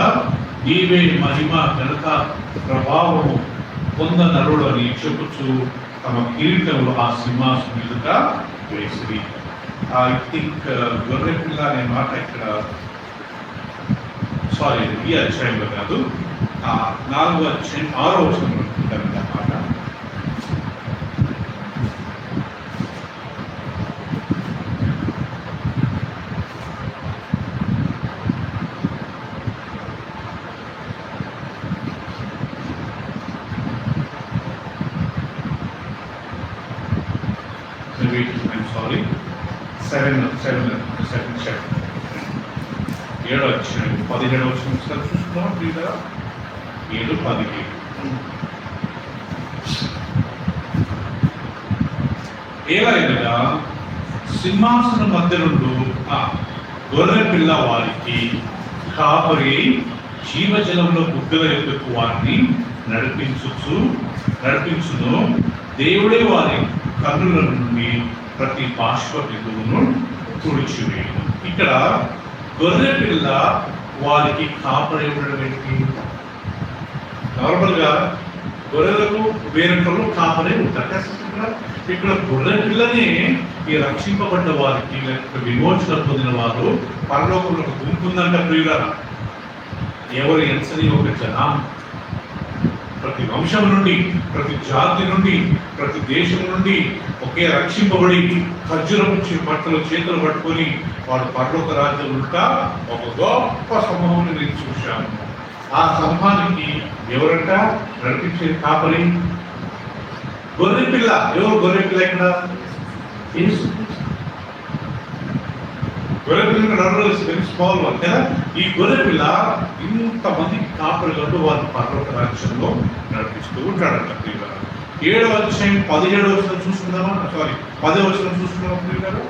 నీవే మహిమ ఘనత ప్రభావము పొందనరుడు అని చెప్పుచు తమ కిరీటములు ఆ సింహాసనం ఎదుట వేసిరి. ఐ థింక్ గొర్రె పిల్ల అనే మాట ఇక్కడ సారీ ఈ అధ్యాయంలో కాదు, 4వ అధ్యాయం 6వ వచనంలో ఉంటుంది ఆ మాట. I'm sorry, 7th chapter, 7వ అధ్యాయం 17వ వచనం చూస్తున్నాం ప్రియులారా. 7:17 ఏలైనగా సింహాసనం మధ్య నుండి గొర్రె పిల్ల వారికి కాపరి జీవజలంలో బుగ్గల యొక్కకు వారిని నడిపించును. దేవుడే వారి కన్నుల నుండి ప్రతి బాష్ప బిందువును తుడిచివేయను. ఇక్కడ గొర్రె పిల్ల వారికి కాపరి ఉండడం ఏంటి? నార్మల్ గా గొర్రెలకు వేరొకరు కాపరే ఉంటారు. ఇక్కడ గొర్రె పిల్లనే ఈ రక్షింపబడ్డ వారికి విమోచన పొందిన వారు పరలోకంలో ఒక గుంపు ఉందంట ప్రియులారా. ఎవరు ఎంచని ఒక జనం, ప్రతి వంశం నుండి, ప్రతి జాతి నుండి, ప్రతి దేశం నుండి ఒకే రక్షింపబడి ఖర్జూరపు బట్టలు చేతులు పట్టుకొని వాడు పరలోక రాజ్యం ఉంటా ఒక గొప్ప సమూహం నేను చూశాను. ఆ సమూహానికి ఎవరంట నడిపించేది? కాపరి గొర్రె పిల్ల. ఎవరు గొర్రె పిల్ల? ఇక్కడ గొర్రె పిల్ల వెరీ స్మాల్ వన్ కదా. ఈ గొర్రె పిల్ల ఇంతమందికి కాపరిలో వారి పరలోక రాజ్యంలో నడిపిస్తూ ఉంటాడంట. 7వ అధ్యాయం 17వ వచనం చూసుకుందామా? సారీ 10వ వచనం చూసుకుందామా ప్రియులారా?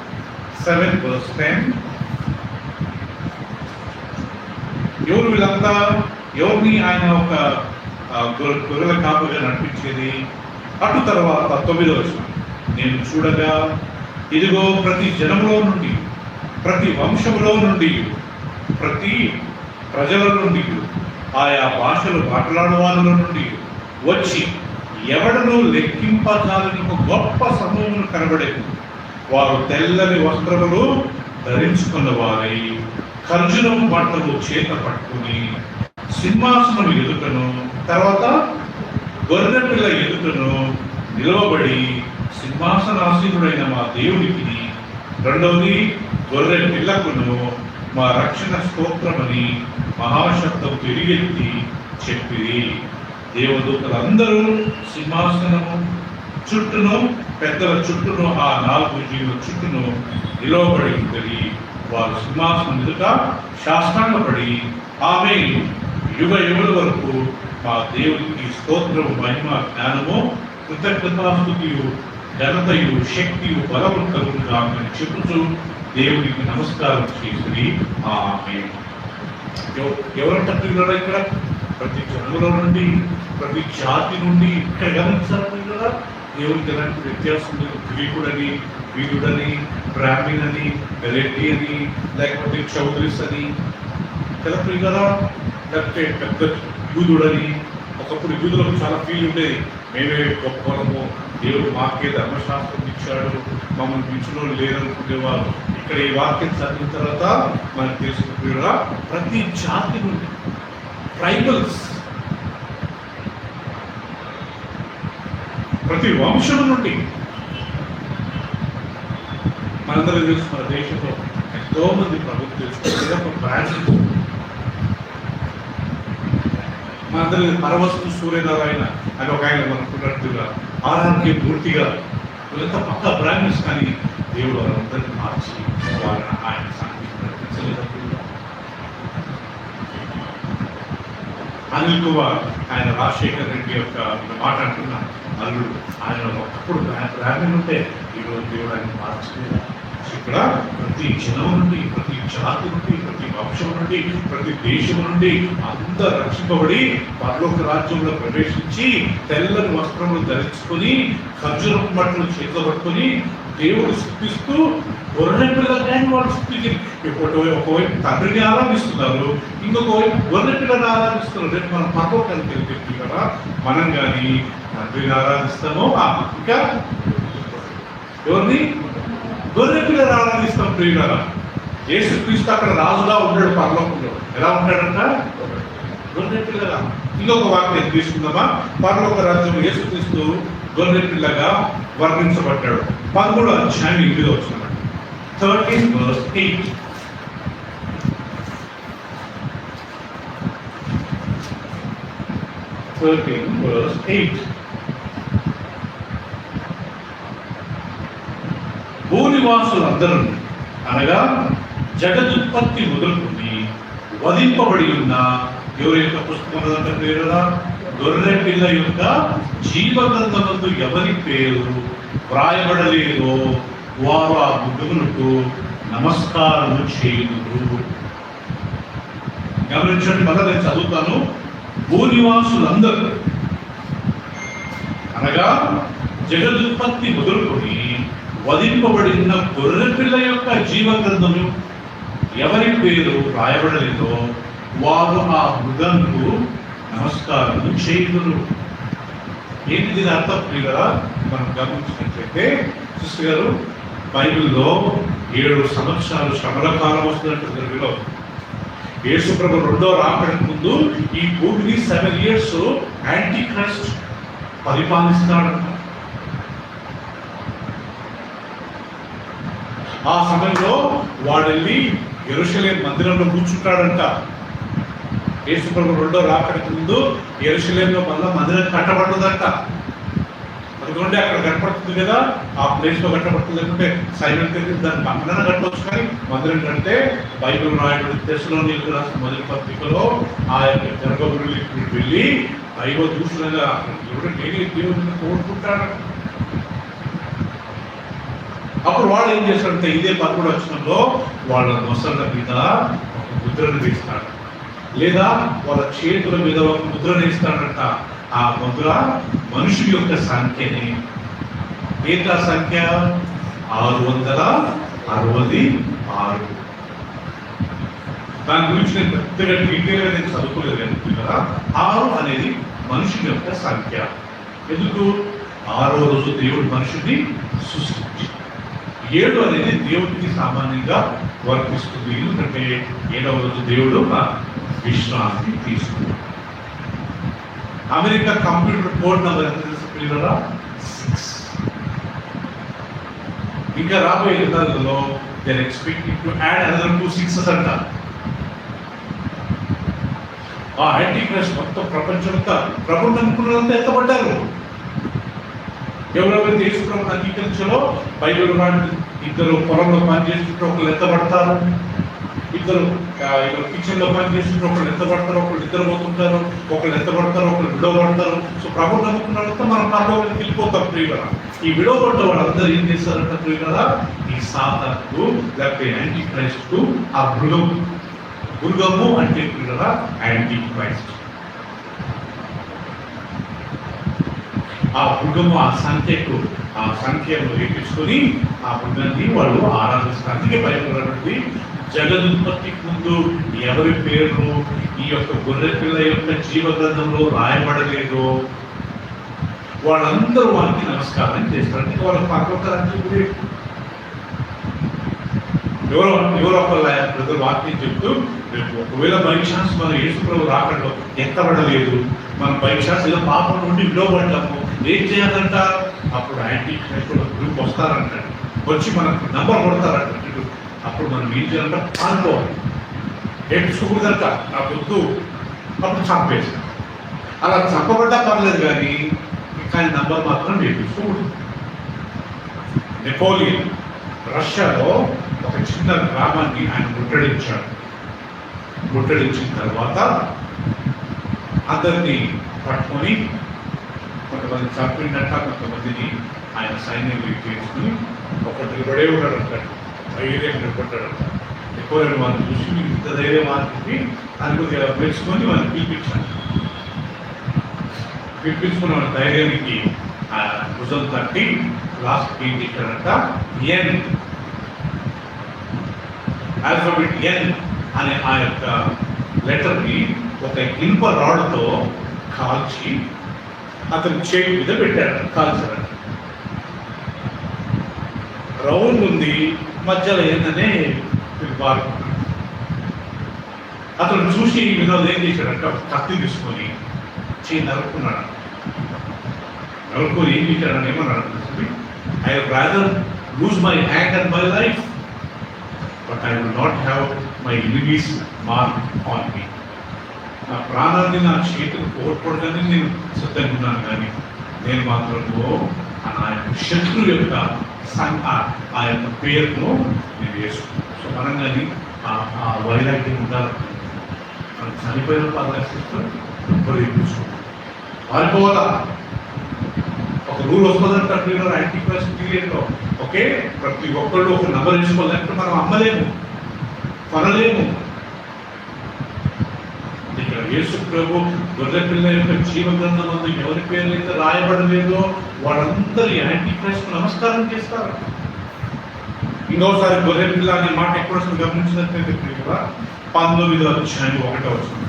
7:10. ఎవరు వీళ్ళంతా? ఎవరిని ఆయన ఒక గొర్రెల కాపుగా నడిపించేది? అటు తర్వాత 9వ వచనం, నేను చూడగా ఇదిగో ప్రతి జనములో నుండి, ప్రతి వంశములో నుండి, ప్రతి ప్రజల నుండి, ఆయా భాషలు మాట్లాడే వాళ్ళ నుండి వచ్చి ఎవడను లెక్కింపజాలని ఒక గొప్ప సమూహమును కనబడేది. వారు తెల్లని వస్త్రములు ధరించుకున్న వారై ఖర్జూరపు బట్టలు చేత పట్టుకుని సింహాసనం ఎదుటను, తర్వాత గొర్రె పిల్ల ఎదుటను నిలవబడి సింహాసనాసీనుడైన మా దేవునికి, రెండవది గొర్రె పిల్లకును మా రక్షణ స్తోత్రమని మహాశబ్దం తిరిగెత్తి చెప్పిరి. దేవదూతలందరూ సింహాసనము చుట్టూను పెద్దల చుట్టూను ఆ 4 జీవుల చుట్టూను నిలవబడి ఉంటది. వారు సింహాసనం ఎదుట శాస్త్రాంగపడి ఆమె యుగ యుగల వరకు మా దేవునికి స్తోత్రము, మహిమ, జ్ఞానము, కృతజ్ఞతాస్తుతియు, ఘనతయు, శక్తియు, బలము కలుగుగా అని చెబుతూ దేవునికి నమస్కారం చేసి ఆమె. ఎవరంటే ఇక్కడ ప్రతి జన్మలో నుండి, ప్రతి జాతి నుండి ఇక్కడ గమనించాలి కదా, దేవునికి ఎలాంటి వ్యత్యాసం లేదు. గ్రీకుడని, వీరుడని, బ్రాహ్మణ్ అని, రెడ్డి అని, లేకపోతే చౌదరీస్ అని తెలుపు కదా, లేకపోతే పెద్ద యూదుడని. ఒకప్పుడు యూదులకు చాలా ఫీల్ ఉండేది, మేమే గొప్పలము, దేవుడు మాకే ధర్మశాస్త్రం ఇచ్చాడు, మమ్మల్ని మించులో లేదనుకునేవారు. ఇక్కడ ఈ వాక్యం చదివిన తర్వాత మనకు తెలుసుకున్న ప్రతి జాతి నుండి, ట్రైబల్స్, ప్రతి వంశం నుండి, మనందరం తెలుసు మన దేశంలో ఎంతో మంది ప్రభుత్వం తెలుసుకుంటే మనందరి పరవస్తు సూర్యనారాయణ అని ఒక ఆయన మనకున్నట్టుగా ఆరాధ్య పూర్తిగా ఎంత పక్క బ్రాహ్మణ్స్, కానీ దేవుడు వారందరినీ మార్చి వారిని ఆయన సాధించలేదప్పుడు. అనిల్ కుమార్ ఆయన రాజశేఖర్ రెడ్డి యొక్క మాట అంటున్న అల్లుడు, ఆయన ఒకప్పుడు బ్రాహ్మణ్ ఉంటే ఈరోజు దేవుడు ఆయన మార్చలేదు. ఇక్కడ ప్రతి జనం నుండి, ప్రతి జాతి నుండి, ప్రతి వంశం నుండి, ప్రతి దేశం నుండి అందరూ రక్షింపబడి పరలోక రాజ్యంలో ప్రవేశించి తెల్లని వస్త్రములు ధరించుకొని ఖర్జూరపు మట్టలు చేతిలో పట్టుకొని దేవుడు స్థుతిస్తూ గొర్రె పిల్లలు వాళ్ళు స్థుతించి ఒకవైపు తండ్రిని ఆరాధిస్తున్నారు, ఇంకొక వైపు గొర్రె పిల్లలు ఆరాధిస్తున్నారు. రేపు మనం పరలోకానికి వెళ్తే కదా మనం కానీ తండ్రిని ఆరాధిస్తామో, ఇంకా ఎవరిని గొర్రె పిల్లలు ఆరాధిస్తాం. ప్రియులారా, యేసుక్రీస్తు అక్కడ రాజుగా ఉన్నాడు పరలోకంలో. ఎలా ఉంటాడంట? గొర్రె పిల్లగా. ఇంకొక వాక్యం తీసుకుందామా? పరలోక రాజ్యం యేసుక్రీస్తు గొర్రె పిల్లగా వర్ణించబడ్డాడు. 13వ అధ్యాయం 8వ వచనం, 13:8. భూనివాసులందరూ అనగా జగదుత్పత్తి మొదలుకొని వధింపబడి ఉన్న ఎవరి యొక్క పుస్తకం పేరులా గొర్రె పిల్ల యొక్క జీవగ్రంథమందు ఎవరి పేరు వ్రాయబడలేదో వారు ఆ మృగములకు నమస్కారం చేయుదురు. గమనించండి, మళ్ళీ నేను చదువుతాను. భూనివాసులందరూ అనగా జగదుత్పత్తి మొదలుకొని వధింపబడిన గొర్రె పిల్ల యొక్క జీవగ్రంథము ఎవరి పేరు రాయబడలేదో వారు ఆ మృగంకు నమస్కారం చేయుదురు. ఏంటి దీని అర్థం? ప్రియులారా, మనం గమనించినట్లయితే సిస్టర్ గారు, బైబిల్లో 7 సంవత్సరాలు శ్రమల కాలం వస్తున్నట్టు తెలుగులో. యేసుప్రభు రెండో రాకడకు ముందు ఈ భూమిని 7 years యాంటీ క్రైస్ట్ పరిపాలిస్తాడంట. ఆ సమయంలో వాడెళ్ళి యెరూషలేము మందిరంలో కూర్చుంటాడంట. యేసుప్రభు రెండో రాకడకు ముందు యెరూషలేములో మళ్ళీ మందిరం కట్టబడుతుందంట. అందుకంటే అక్కడ కట్టబడుతుంది కదా, ఆ ప్లేస్ లో కట్టబడుతుంది. అంటే సైలెంట్ దాన్ని పక్కన కట్టవచ్చు, కానీ మందిరం కంటే బైబిల్ రాయబడి తెస్సలోనికీయులకు రాసిన మొదటి పత్రికలో ఆ యొక్క గర్భగుడికి వెళ్ళి దైవ దూషణగా దేవుడిని కోరుకుంటాడు. అప్పుడు వాడు ఏం చేస్తాడంటే ఇదే 11వ వచనంలో వాళ్ళ నొసళ్ళ మీద ఒక ముద్రను వేస్తాడు, లేదా వాళ్ళ చేతుల మీద ఒక ముద్రను వేస్తాడంట. ఆ ముద్ర మనుషుల యొక్క సంఖ్యని, ఏంట సంఖ్య 666. దాని గురించి నేను పెద్దగా డీటెయిల్గా నేను చదువుకోలేదు కదా. 6 అనేది మనుషుల యొక్క సంఖ్య. ఎందుకు? 6వ రోజు దేవుడు మనుషుల్ని సృష్టించి 7 అనేది దేవుడికి సామాన్యంగా వర్తిస్తుంది. ఎందుకంటే 7వ రోజు దేవుడు విశ్రాంతి తీసుకున్నాడు. అమెరికా కంప్యూటర్ కోడ్ నెంబర్ ఎంత తెలుసుకున్నారా? 6. ఇంకా రాబోయే యుద్ధాలలో they are expecting to add another 2 6s అంట. ఆ యాంటీ క్రైస్ట్ మొత్తం ప్రపంచమంతా ప్రభుత్వం అనుకున్నంతా ఎత్తబడ్డారు. ఎవరెవరైతే యేసుప్రభువుని అంగీకరించాలో బైబిల్ ఇద్దరు పొలంలో పనిచేస్తుంటే ఒకళ్ళు ఎత్తబడతారు, ఇద్దరు కిచెన్ లో పనిచేస్తుంటే ఒకళ్ళు ఎత్తబడతారు, ఒకళ్ళు నిద్రపోతుంటారు, ఒకళ్ళు ఎత్తబడతారు, ఒకళ్ళు విడవబడతారు. సో ప్రభు నమ్ముకున్న వాళ్ళతో మనం పరలోకానికి వెళ్ళిపోతాం ప్రియులరా. ఈ విడవబడ్డ వాళ్ళందరూ ఏం చేస్తారంట ప్రియులరా, ఈ సాతానుకు లేకపోతే యాంటీ క్రైస్ట్ ఆ మృగము అంటే ప్రియులరా యాంటీ క్రైస్ట్. ఆ మృగము ఆ సంఖ్యను రేపించుకొని ఆ మృగాన్ని వాళ్ళు ఆరాధిస్తారు. అందుకే భయపడబడి జగదుత్పత్తికి ముందు ఎవరి పేరు ఈ యొక్క గొర్రె పిల్ల యొక్క జీవగ్రంథంలో రాయబడలేదు, వాళ్ళందరూ వారికి నమస్కారం చేస్తారు. అంటే వాళ్ళ పక్కన ఎవరో ఒకరు వాక్యం చెప్తూ ఒకవేళ బై ఛాన్స్ మన యేసుప్రభువు రాకడలో ఎత్తబడలేదు, మనం బై ఛాన్స్ ఏదో పాపం నుండి విడవబడ్డాము, ఏం చేయాలంట, అప్పుడు యాంటీ క్రైస్ట్ గ్రూప్ వస్తారంటాడు, వచ్చి మనకు నంబర్ కొడతారంట. అప్పుడు మనం ఏం చేయాలంట, పాల్గొవాలి, ఏడ్చుకోకూడదంట, నా వద్దు, అప్పుడు చంపేస్తాం. అలా చంపబడ్డా పర్లేదు కానీ నంబర్ మాత్రం వేయించుకోకూడదు. నెపోలియన్ రష్యాలో ఒక చిన్న గ్రామాన్ని ఆయన ముట్టడించాడు. ముట్టడించిన తర్వాత అందరినీ పట్టుకొని కొంతమంది చంపినట్ట, కొంతమందిని ఆయన సైన్యంలో చేసుకుని ఒకటి నిలబడే ఉన్నాడు అంటాడు, ధైర్యం నిలబడ్డాడంట. నెపోలియన్ వాళ్ళని చూసి ఇంత ధైర్యం వాళ్ళకి అని కొద్దిగా పెంచుకొని వాళ్ళని పిలిపించుకున్న వాళ్ళ ధైర్యానికి భుజం తట్టి లాస్ట్ ఏం చేశాడంట, ఎన్ ఆల్ఫాబెట్ ఎన్ అనే ఆ యొక్క లెటర్ని ఒక ఇనుప రాడ్తో కాల్చి అతని చేతి మీద పెట్టాడు, కాల్చాడు. రౌండ్ ఉంది, మధ్యలో ఏంటనే బాగా అతను చూసి ఈ విధంగా ఏం చేశాడంటే కత్తి తీసుకొని చేయి నరుక్కున్నాడు. నరుక్కొని ఏం చేశాడని ఏమన్నాడు, I rather lose my hand and my life but I will not have my enemies mark on me. నా ప్రాణాన్ని నా చేతులు కోల్పోవడానికి నేను సిద్ధంగా ఉన్నాను, కానీ నేను మాత్రము ఆ యొక్క శత్రువు యొక్క ఆ యొక్క పేరును నేను వేసుకున్నాను. సో మనం కానీ ఆ వైరాగ్యం ఉండాలి. మనం చనిపోయిన పాదర్శిస్తూ పారిపోవాలా. ఒక రూల్ వస్తుందంటే యాంటీ క్రైస్ట్ పీరియడ్లో ఓకే, ప్రతి ఒక్కళ్ళు ఒక నంబర్ వేసుకోవాలంటే మనం అమ్మలేము, కొనలేము. ఇక్కడ యేసు ప్రభు గొర్రె పిల్ల యొక్క జీవగ్రంథం అందు ఎవరి పేరు అయితే రాయబడలేదో వాళ్ళందరూ యాంటీ క్రైస్ట్ నమస్కారం చేస్తారు. ఇంకోసారి గొర్రె పిల్ల అనే మాట ఎక్కడ వస్తుంది గమనించినట్లయితే కదా 19:1 వస్తుంది.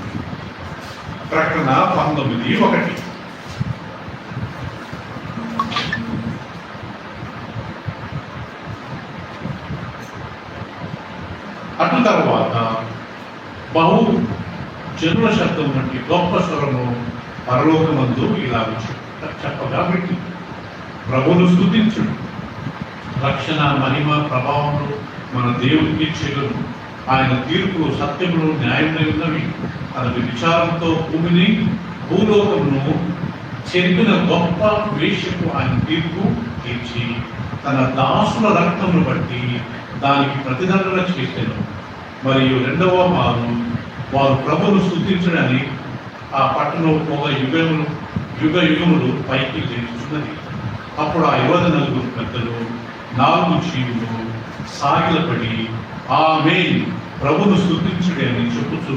ప్రకటన 19:1. అటు తర్వాత బహు జనుల శబ్దం వంటి గొప్ప స్వరము పరలోకమందు ఇలా చెప్పగా పెట్టి ప్రభువును స్తుతించుడు, రక్షణ మహిమ ప్రభావములు మన దేవునికి చెల్లును. ఆయన తీర్పులు సత్యములు న్యాయములై ఉన్నవి. తన విచారంతో భూమిని భూలోకమును చెరిపిన గొప్ప వేశ్యకు ఆయన తీర్పు తీర్చి తన దాసుల రక్తమును బట్టి దానికి ప్రతిదండన చేశాను. మరియు రెండవ వారు ప్రభువును స్తుతించడని ఆ పట్టణం ఒక యుగ యుగములు పైకి లేచున్నది. అప్పుడు ఆ 24 పెద్దలు 4 జీవులు సాగిలపడి ఆమేన్ ప్రభువును స్తుతించుడి అని చెప్పుచూ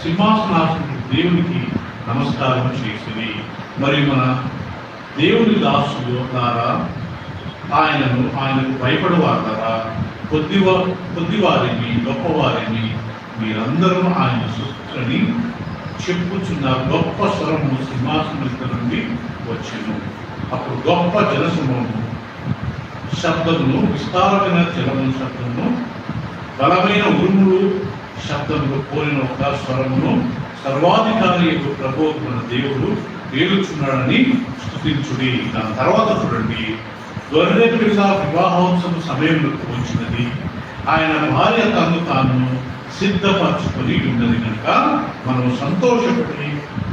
సింహాసనాసనుడు దేవునికి నమస్కారం చేసింది. మరి మన దేవుని దాసులు ద్వారా ఆయనకు భయపడేవారా, కొద్దివారిని గొప్పవారిని మీరందరూ ఆయన స్తుతించని చెప్పుచున్న గొప్ప స్వరము సింహాసనం నుండి వచ్చెను. అప్పుడు గొప్ప జలసమూహము శబ్దమును, విస్తారమైన జలముల శబ్దమును, బలమైన ఉరుములు శబ్దములు పోలిన ఒక స్వరమును సర్వాధికారి ప్రభువు మన దేవుడు ఏలుచున్నాడని స్తుతించుడి. దాని తర్వాత చూడండి, గొర్రె పిల్ల వివాహోత్సవ సమయంలోకి వచ్చినది. ఆయన భార్య తను తాను సిద్ధపరచుకొని ఉన్నది కనుక మనం సంతోషపడి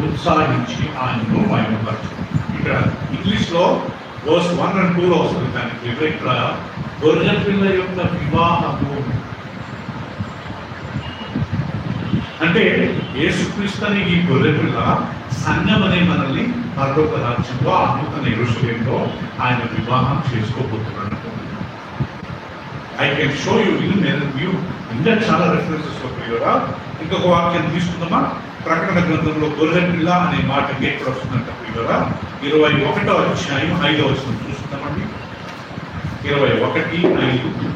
ఉత్సాహించి ఆయనను మహిమపరచు. ఇక్కడ ఇంగ్లీష్లో వర్స్ 1 and 2 వస్తుంది దానికి. ఇక్కడ గొర్రె పిల్ల యొక్క వివాహము అంటే యేసుక్రీస్తు అనే ఈ గొర్రె పిల్ల సంఘం అనే మనల్ని పరలోక రాజ్యంలో ఆ నూతన యెరూషలేములో ఆయన వివాహం చేసుకోబోతున్నాడు. ఐ కెన్ షో యూ ఇంకా చాలా రెఫరెన్సెస్ ప్రియురా. ఇంకొక వాక్యం తీసుకుందామా? ప్రకటన గ్రంథంలో గొర్రె పిల్ల అనే మాట ఎక్కడ వస్తుందంట ప్రియురా? 21వ అధ్యాయం 5వ వచనం చూస్తున్నామండి. 21:5.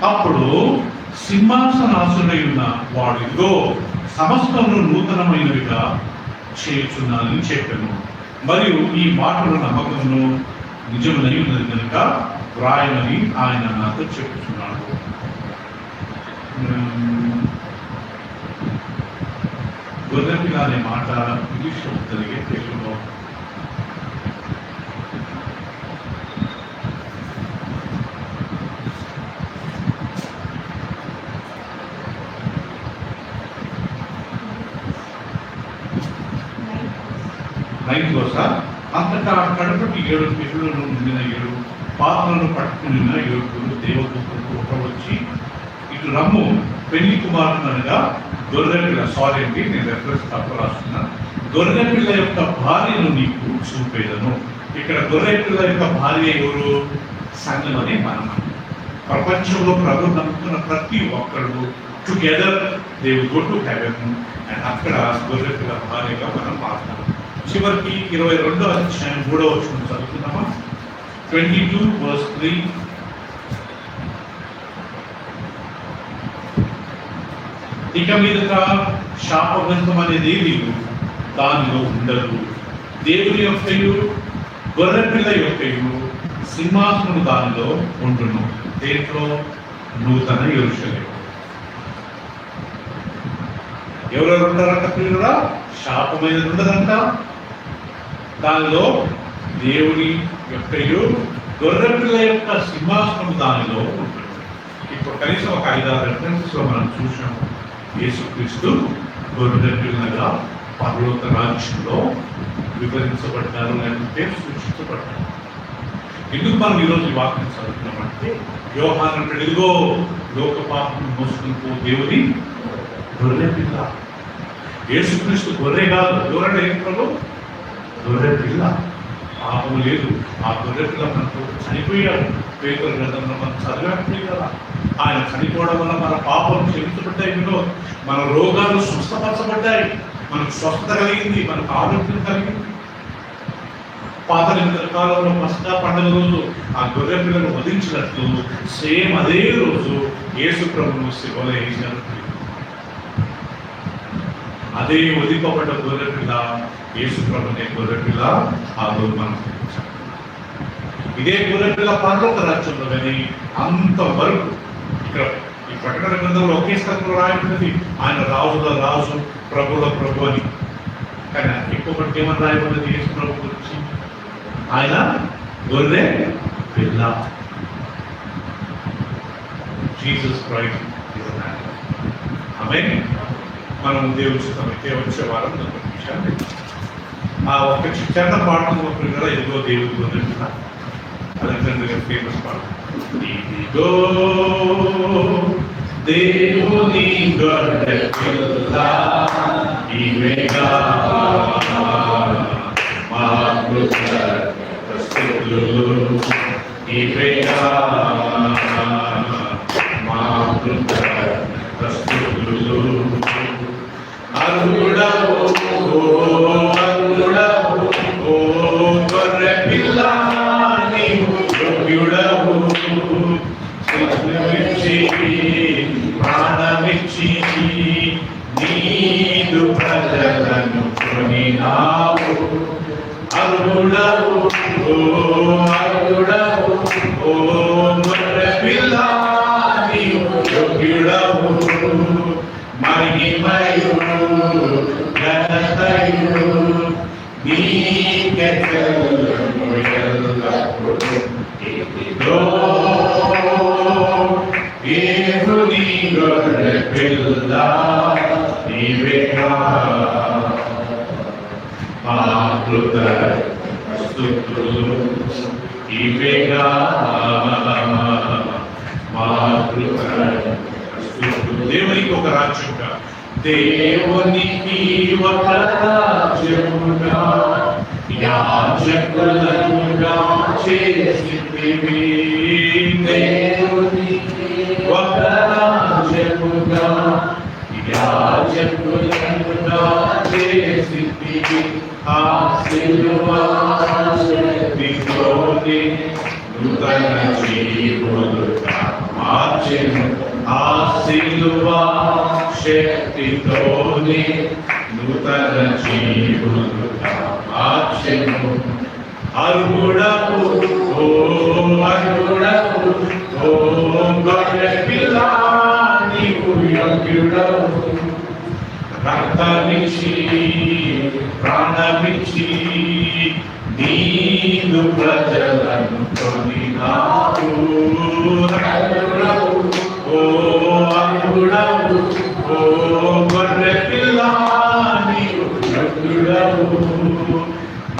అప్పుడు సింహాసనాసుడై ఉన్న వాడు ఇదిగో సమస్తమును నూతనమైనవిగా చేయుచున్నానని చెప్పాను, మరియు ఈ మాటలు నమ్మకమును నిజమునై ఉన్నది కనుక వ్రాయమని ఆయన నాతో చెప్పుచున్నాడు. గొర్రెపిల్ల అనే మాట ఇంగ్లీష్లో జరిగే తెలుగులో సార్. అంతటా కడపటి 7 పిల్లలను నిండిన 7 పాత్రలను పట్టుకుని 7 దేవదూతలకు ఒక వచ్చి, ఇటు రమ్ము పెళ్లి కుమారుడు అనగా గొర్రెపిల్ల, సారీ అండి నేను రెఫరెన్స్ తప్పు రాస్తున్నా, గొర్రెపిల్ల యొక్క భార్యను నీకు చూపేదను. ఇక్కడ గొర్రెపిల్ల యొక్క భార్య ఎవరు? సంఘం అనే మనం. ప్రపంచంలో ప్రభు నమ్ముతున్న ప్రతి ఒక్కరు together they will go to heaven. And అక్కడ గొర్రెపిల్ల భార్యగా మనం మాట్లాడతాం. చివరికి 22వ అధ్యాయం 3వ వచనం చదువుతున్నామా? 22:3. ఇక మీదట శాపగ్రంథం అనేది దానిలో ఉండదు. దేవుని యొక్కయు గొర్రెపిల్ల యొక్కయు సింహాసనము దానిలో ఉండును. దేంట్లో? నూతన యెరూషలేము. ఎవరెవరు ఉంటారంట ప్రియురా? శాపమైనది ఉండదంట. దానిలో దేవుని యొక్కయు గొర్రెపిల్ల యొక్క సింహాసనము దానిలో ఉంటుంది. ఇప్పుడు కనీసం ఒక 5-6 రెఫరెన్సెస్ లో మనం చూసాము. యేసుక్రీస్తు గొర్రెపిల్లగా పరలోక రాజ్యంలో వివరించబడ్డారు, లేకపోతే సూచించబడ్డారు. ఎందుకు మనం ఈరోజు ఈ వాక్యం చదువుతున్నామంటే, యోహాను అంటాడు, ఇదిగో లోక పాపం మోసుకుని పో దేవుని గొర్రెపిల్ల. యేసుక్రీస్తు గొర్రె కాదు. ఎవరంటే ఏంటో గొర్రెపిల్ల. పాపం లేదు. ఆ గొర్రెపిల్ల మనకు చనిపోయాడు. పేతురు గ్రంథంలో మనం చదివాడు కదా. ఆయన చనిపోవడం వల్ల మన పాపం క్షమించబడ్డాయి, మన రోగాలు స్వస్థపరచబడ్డాయి, మనకు స్వస్థత కలిగింది, మనకు ఆరోగ్యం కలిగింది. పాత నిబంధన కాలంలో పస్కా పండుగ రోజు ఆ గొర్రె పిల్లను వధించినట్లు సేమ్ అదే రోజు యేసు ప్రభువును శిలువలో వేశారు. అదే వధింపబడ్డ గొర్రె పిల్ల యేసు ప్రభునే గొర్రె పిల్ల ఆ రోజు మనం ఇదే గొర్రె పిల్ల పరలోక రాజ్యంలో. కానీ అంతవరకు ఇక్కడ ఈ ప్రకటన గ్రంథంలో ఒకే స్థలంలో రాయబడింది, ఆయన రాజుల రాజు ప్రభుల ప్రభు అని. కానీ ఎక్కువ ఏమని రాయబడింది యేసు ప్రభు గురించి? ఆయన గొర్రె పిల్ల. Jesus Christ is the man. Amen. మనం దేవుని చిత్తమైతే వచ్చే వారం విషయాన్ని ఆ ఒక చిన్న పాటలు కూడా ఇదిగో దేవుడి గొర్రె పిల్ల. అలెగ్జాండర్ ఫేమస్ పాట, ఇదిగో దేవుని గొర్రె పిల్ల, ఇవేగా మా స్తుతులు, ఇవేగా మా స్తుతులు. అరుడవు అరుడవు ఓ గొర్రె పిల్ల, నీవు యోగ్యుడవు, శిక్షమిచ్చి ప్రాణమిచ్చి నీదు ప్రజలను కొనినావు. అరుడవు ఓ అరుడవు ఓ గొర్రె పిల్ల, నీవు యోగ్యుడవు, మహిమయు ఘనతయు నీకే చెల్లును ఎల్లప్పుడూ. ఇదిగో దేవుని గొర్రె పిల్ల, నీవేగా మా హృదయ స్తుతులు నీవేగా మా హృదయ స్తుతులు. దేవునికి ఒక రాజ్యముగా, దేవునికి ఒక రాజ్యముగా యాజకులనుగా చేసితివి. దేవునికి ఒక రాజ్యముగా యాజకులనుగా చేసితివి. ఆ సిలువ శక్తితోనే నూతన జీవులుగా మార్చెను. ఆ సిలువ శక్తితోనే నూతన జీవులుగా మార్చెను. అర్హుడవు ఓ అర్హుడవు ఓ గొర్రె పిల్ల నీవు యోగ్యుడవు. రక్తమిచ్చి ప్రాణమిచ్చి నీదు ప్రజలను కొనినావు. అర్హుడవు ఓ అర్హుడవు ఓ గొర్రె పిల్ల నీవు యోగ్యుడవు.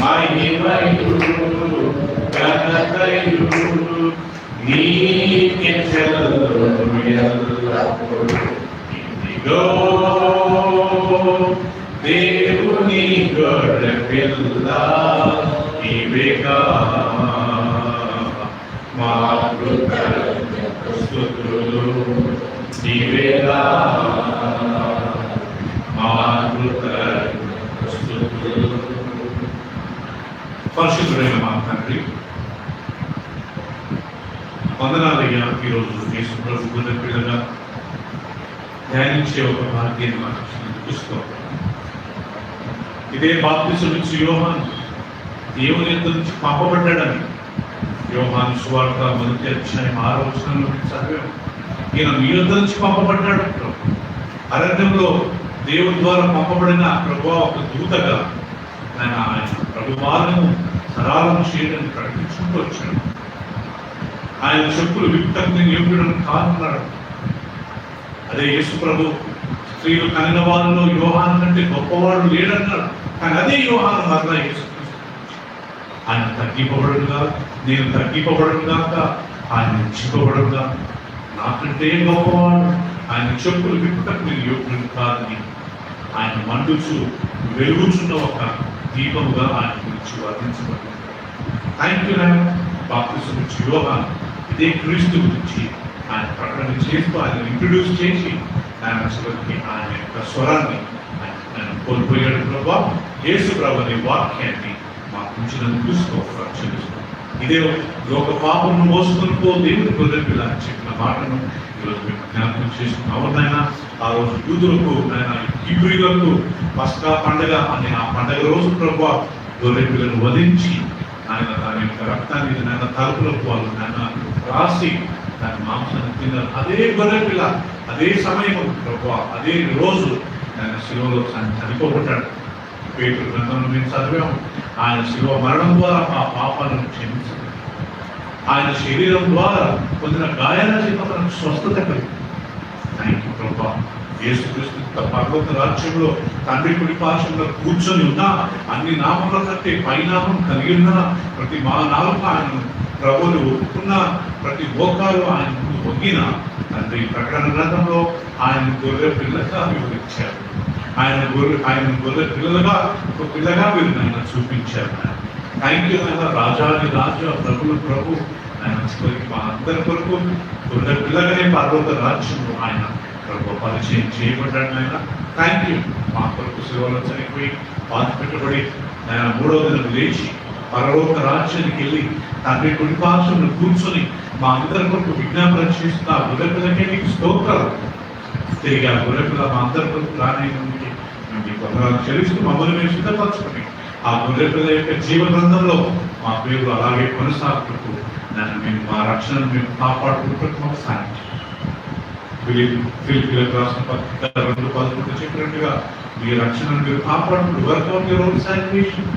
మహిమయు ఘనతయు నీకే చెల్లును ఎల్లప్పుడూ. ఇదిగో దేవుని గొర్రె పిల్ల నీవేగా మా స్తుతులు నీవేగా మా స్తుతులు. పరిశుద్ధుడైన మా తండ్రి, వందనాలయ్యా. ఈరోజు యేసు ప్రభు గొర్రె పిల్లగా ధ్యానించే ఒక భాగ్యాన్ని మాకు ఇస్తూ, ఇదే బాప్తిసం నుంచి యోహాను దేవుని యొద్ద నుంచి పంపబడ్డాడని యోహాను సువార్త 1వ అధ్యాయం 6వ వచనంలో చదివాం. ఈయన మీ యొద్ద నుంచి పంపబడ్డాడు. అరణ్యంలో దేవుని ద్వారా పంపబడిన ప్రభువా ఒక దూతగా ఆయన ప్రభువాలను సరాలను చేయడానికి ప్రకటించుకుంటూ వచ్చాడు. ఆయన చెప్పులు విప్పటకు యోగ్యుడు కానున్నాడు. అదే యేసు ప్రభు స్త్రీలు కనిన వారిలో యోహాను కంటే గొప్పవాడు లేడన్నాడు. కానీ అదే యోహాను మరలా యేసు ఆయన తగ్గిపోబడుగా, నేను తగ్గిపోబడుగా, ఆయన హెచ్చిపోబడుగా, నాకంటే గొప్పవాడు. ఆయన చెప్పులు విప్పటకు నేను యోగ్యుడు కాదని ఆయన మండుచు వెలుగుచున్న ఒక దీపముగా ఆయన గురించి వర్ణించబడింది. థ్యాంక్ యూ నాయన. బాప్తిసం నుంచి యోహాను ఇదే క్రీస్తు గురించి ఆయన ప్రకటన చేస్తూ ఆయన ఇంట్రడ్యూస్ చేసి ఆయన చివరికి ఆయన యొక్క స్వరాన్ని ఆయన కోల్పోయాడు. ప్రభా యేసు ప్రభు అనే వాక్యాన్ని మాకు ఉంచినందుకు చెల్లిస్తాం. ఇదే లోక పాపను మోసుకొని పో దేవుని గొర్రె పిల్ల అని చెప్పిన మాటను ఈరోజు మేము జ్ఞాపకం చేసుకున్నాం. అవునైనా ఆ రోజు యూదులకు ఆయన హీబ్రీయులకు పస్కా పండగ అనే ఆ పండగ రోజు ప్రభు గొర్రె పిల్లను వధించి ఆయన దాని యొక్క రక్తాన్ని ఆయన తలుపులకు వాళ్ళు ఆయన రాసి దాని మాంసాన్ని తిన్నారు. అదే గొర్రె పిల్ల అదే సమయం ప్రభు అదే రోజు ఆయన శిలువలో చనిపోబడ్డాడు. పేతురు గ్రంథంలో మేము చదివాము. ఆయన శిలువ మరణం ద్వారా మా పాపాలను క్షమించాడు. ఆయన శరీరం ద్వారా పొందిన గాయాల చేత మనకు స్వస్థత కలిగింది. థ్యాంక్ యూ ప్రభా. యేసుక్రీస్తు పర్వత రాజ్యంలో తండ్రి కుడి పార్శ్వంలో కూర్చొని ఉన్నా అన్ని నామముల కంటే పైనామం కలిగి ఉన్న ప్రతి మా నాలుక ఆయన ప్రభువులు ఒప్పుకున్న ప్రతి మోకాలు ఆయన ముందు ఒగ్గిన తండ్రి ప్రకటన గ్రంథంలో ఆయన గొర్రె పిల్లగా వివరించారు. ఆయన గొర్రె పిల్లలుగా ఒక పిల్లగా మీరు ఆయన చూపించారు. థ్యాంక్ యూ ఆయన. రాజాది రాజా ప్రభులు ప్రభు ఆయన చివరికి మా అందరి కొరకు గొర్రె పిల్లగానే పర్వత రాజ్యంలో ఆయన ప్రభు పరిచయం చేయబడ్డాడు. ఆయన థ్యాంక్ యూ. మా కొరకు సేవలో చనిపోయి పాత పెట్టబడి ఆయన 3వ దినం లేచి పరలోక రాజ్యానికి వెళ్ళి తండ్రి కుడి పార్శ్వంలో కూర్చొని మా అందరి కొరకు విజ్ఞాపన చేస్తున్న ఆ గొర్రె పిల్లకే నీకు స్తోత్రాలు. తిరిగి ఆ గొర్రె పిల్ల మా అందరి కొరకు రానేందుకు మేము కొందరు చెల్లిస్తూ మమ్మల్ని మేము సిద్ధపరచుకుని ఆ గొర్రె పిల్ల యొక్క జీవ గ్రంథంలో మా పేరు అలాగే కొనసాగుతూ నన్ను మేము మా రక్షణను మేము కాపాడుకుంటూ మాకు సాయం ఫిలిప్పీలకు రాసిన పత్రిక 2:11 చెప్పినట్టుగా మీ రక్షణను మీరు కాపాడుకుంటూ work of your own salvation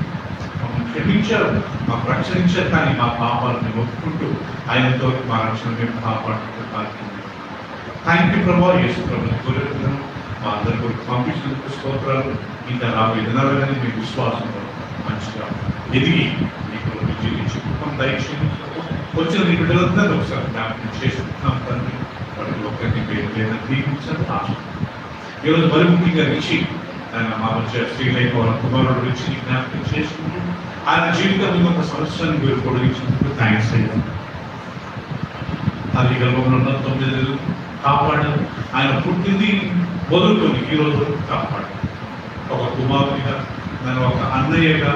మమ్మల్ని క్షమించారు, మాకు రక్షణ ఇచ్చారు. కానీ మా పాపాలను ఒప్పుకుంటూ ఆయనతో మా రక్షణ మేము కాపాడుకుంటూ థ్యాంక్ యూ ప్రభా. యేసు ప్రభు గొర్రె పిల్లను మా మా అందరి కొరకు పంపించినందుకు స్తోత్రాలు. ఇంకా రాబోయే దినాలు కానీ మీ విశ్వాసంలో మంచిగా ఎదిగి మీకు జీవించి కుటుంబం దయచేయండి. వచ్చిన మీ బిడ్డలందరూ ఒకసారి జ్ఞాపకం చేసుకుంటున్నాం తండ్రి. వాటికి ఒక్కరిని పేరు లేదని దీవించారు ఆశ. ఈరోజు మరి ముఖ్యంగా రిచి ఆయన మా మధ్య శ్రీలైన వాళ్ళ కుమారుడు రిచిని జ్ఞాపకం చేసుకుంటూ ఆయన జీవితం ఇంకొక సంవత్సరాన్ని మీరు పొడిగించినందుకు థ్యాంక్స్ అయ్యారు. అది గర్భంలో ఉన్న 9 నెలలు కాపాడారు. ఆయన పుట్టింది మొదలుకొని ఈ రోజు కాపాడారు. ఒక కుమారుడిగా నేను ఒక అన్నయ్యగా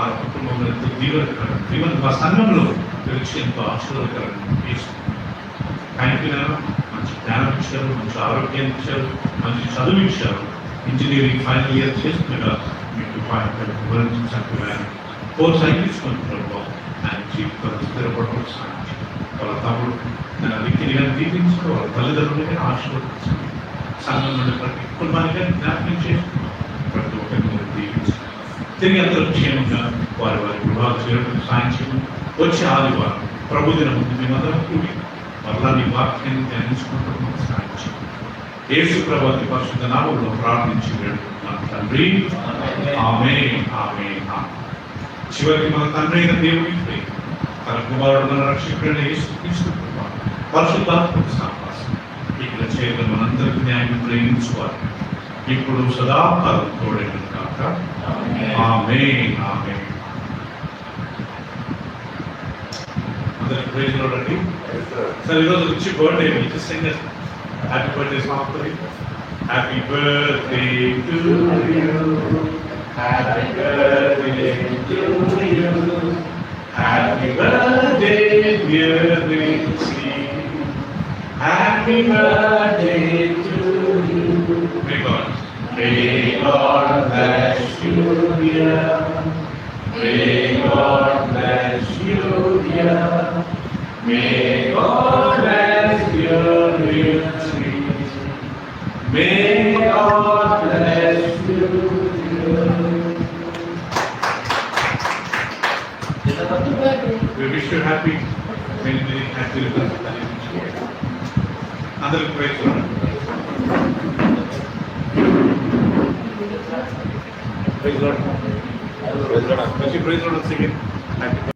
ఆ కుటుంబంలో ఎంతో దీవెన మా సంఘంలో తెలిసి ఎంతో ఆశీర్వాదకరంగా తీసుకున్నాను. ఆయనకి నేను మంచి జ్ఞానం ఇచ్చారు, మంచి ఆరోగ్యం ఇచ్చారు, మంచి చదువు ఇచ్చారు. ఇంజనీరింగ్ ఫైనల్ ఇయర్ చేస్తుండగా మీకు వివరించారు. ప్రోత్సహించుకుంటున్నారు. ఆయన జీవితంలో స్థిరపడడం సాధించారు. వాళ్ళ తమ్ముడు నేను విక్కిని కానీ దీపించారు, వాళ్ళ తల్లిదండ్రులు కానీ ఆశీర్వదించారు. సంఘం నుండి ప్రతి కుటుంబానికి జ్ఞాపకం చేసుకున్నారు. ప్రతి ఒక్కరిని దీవించారు. తిరిగి అందరూ క్షేమంగా వారి వివాహం చేయడం సాయం వచ్చే ఆదివారం ప్రభుదిన ముందు మేమందరం కూడి మరలా మీ వాక్యాన్ని ధ్యానించుకుంటున్నాం. సాయం యేసు ప్రభువు పరిశుద్ధ నామములో ప్రార్థించి వేడుకుంటున్నాను తండ్రి. ఆమేన్ ఆమేన్. చివరికి మన తండ్రి అయిన దేవుడికి తన కుమారుడు మన రక్షకుడైన యేసుక్రీస్తు పరిశుద్ధాత్మక సహవాసం ఇక్కడ చేయడం మనందరికీ న్యాయం ప్రేమించుకోవాలి. ఇప్పుడు సదాకాలం తోడైన కాక. ఆమేన్ ఆమేన్. అందరికి ప్రైజ్ లార్డ్ అండి. సరే ఈరోజు వచ్చి birthday happy birthday song. Happy birthday to you, happy birthday to you, happy birthday dear Richie, happy birthday to you. May God bless you, dear. May God bless you, dear. May God bless you richly. May God bless you, dear. We wish you happy, many happy returns. అందరికి praise Lord. Praise God. Praise God. Praise God. Praise God.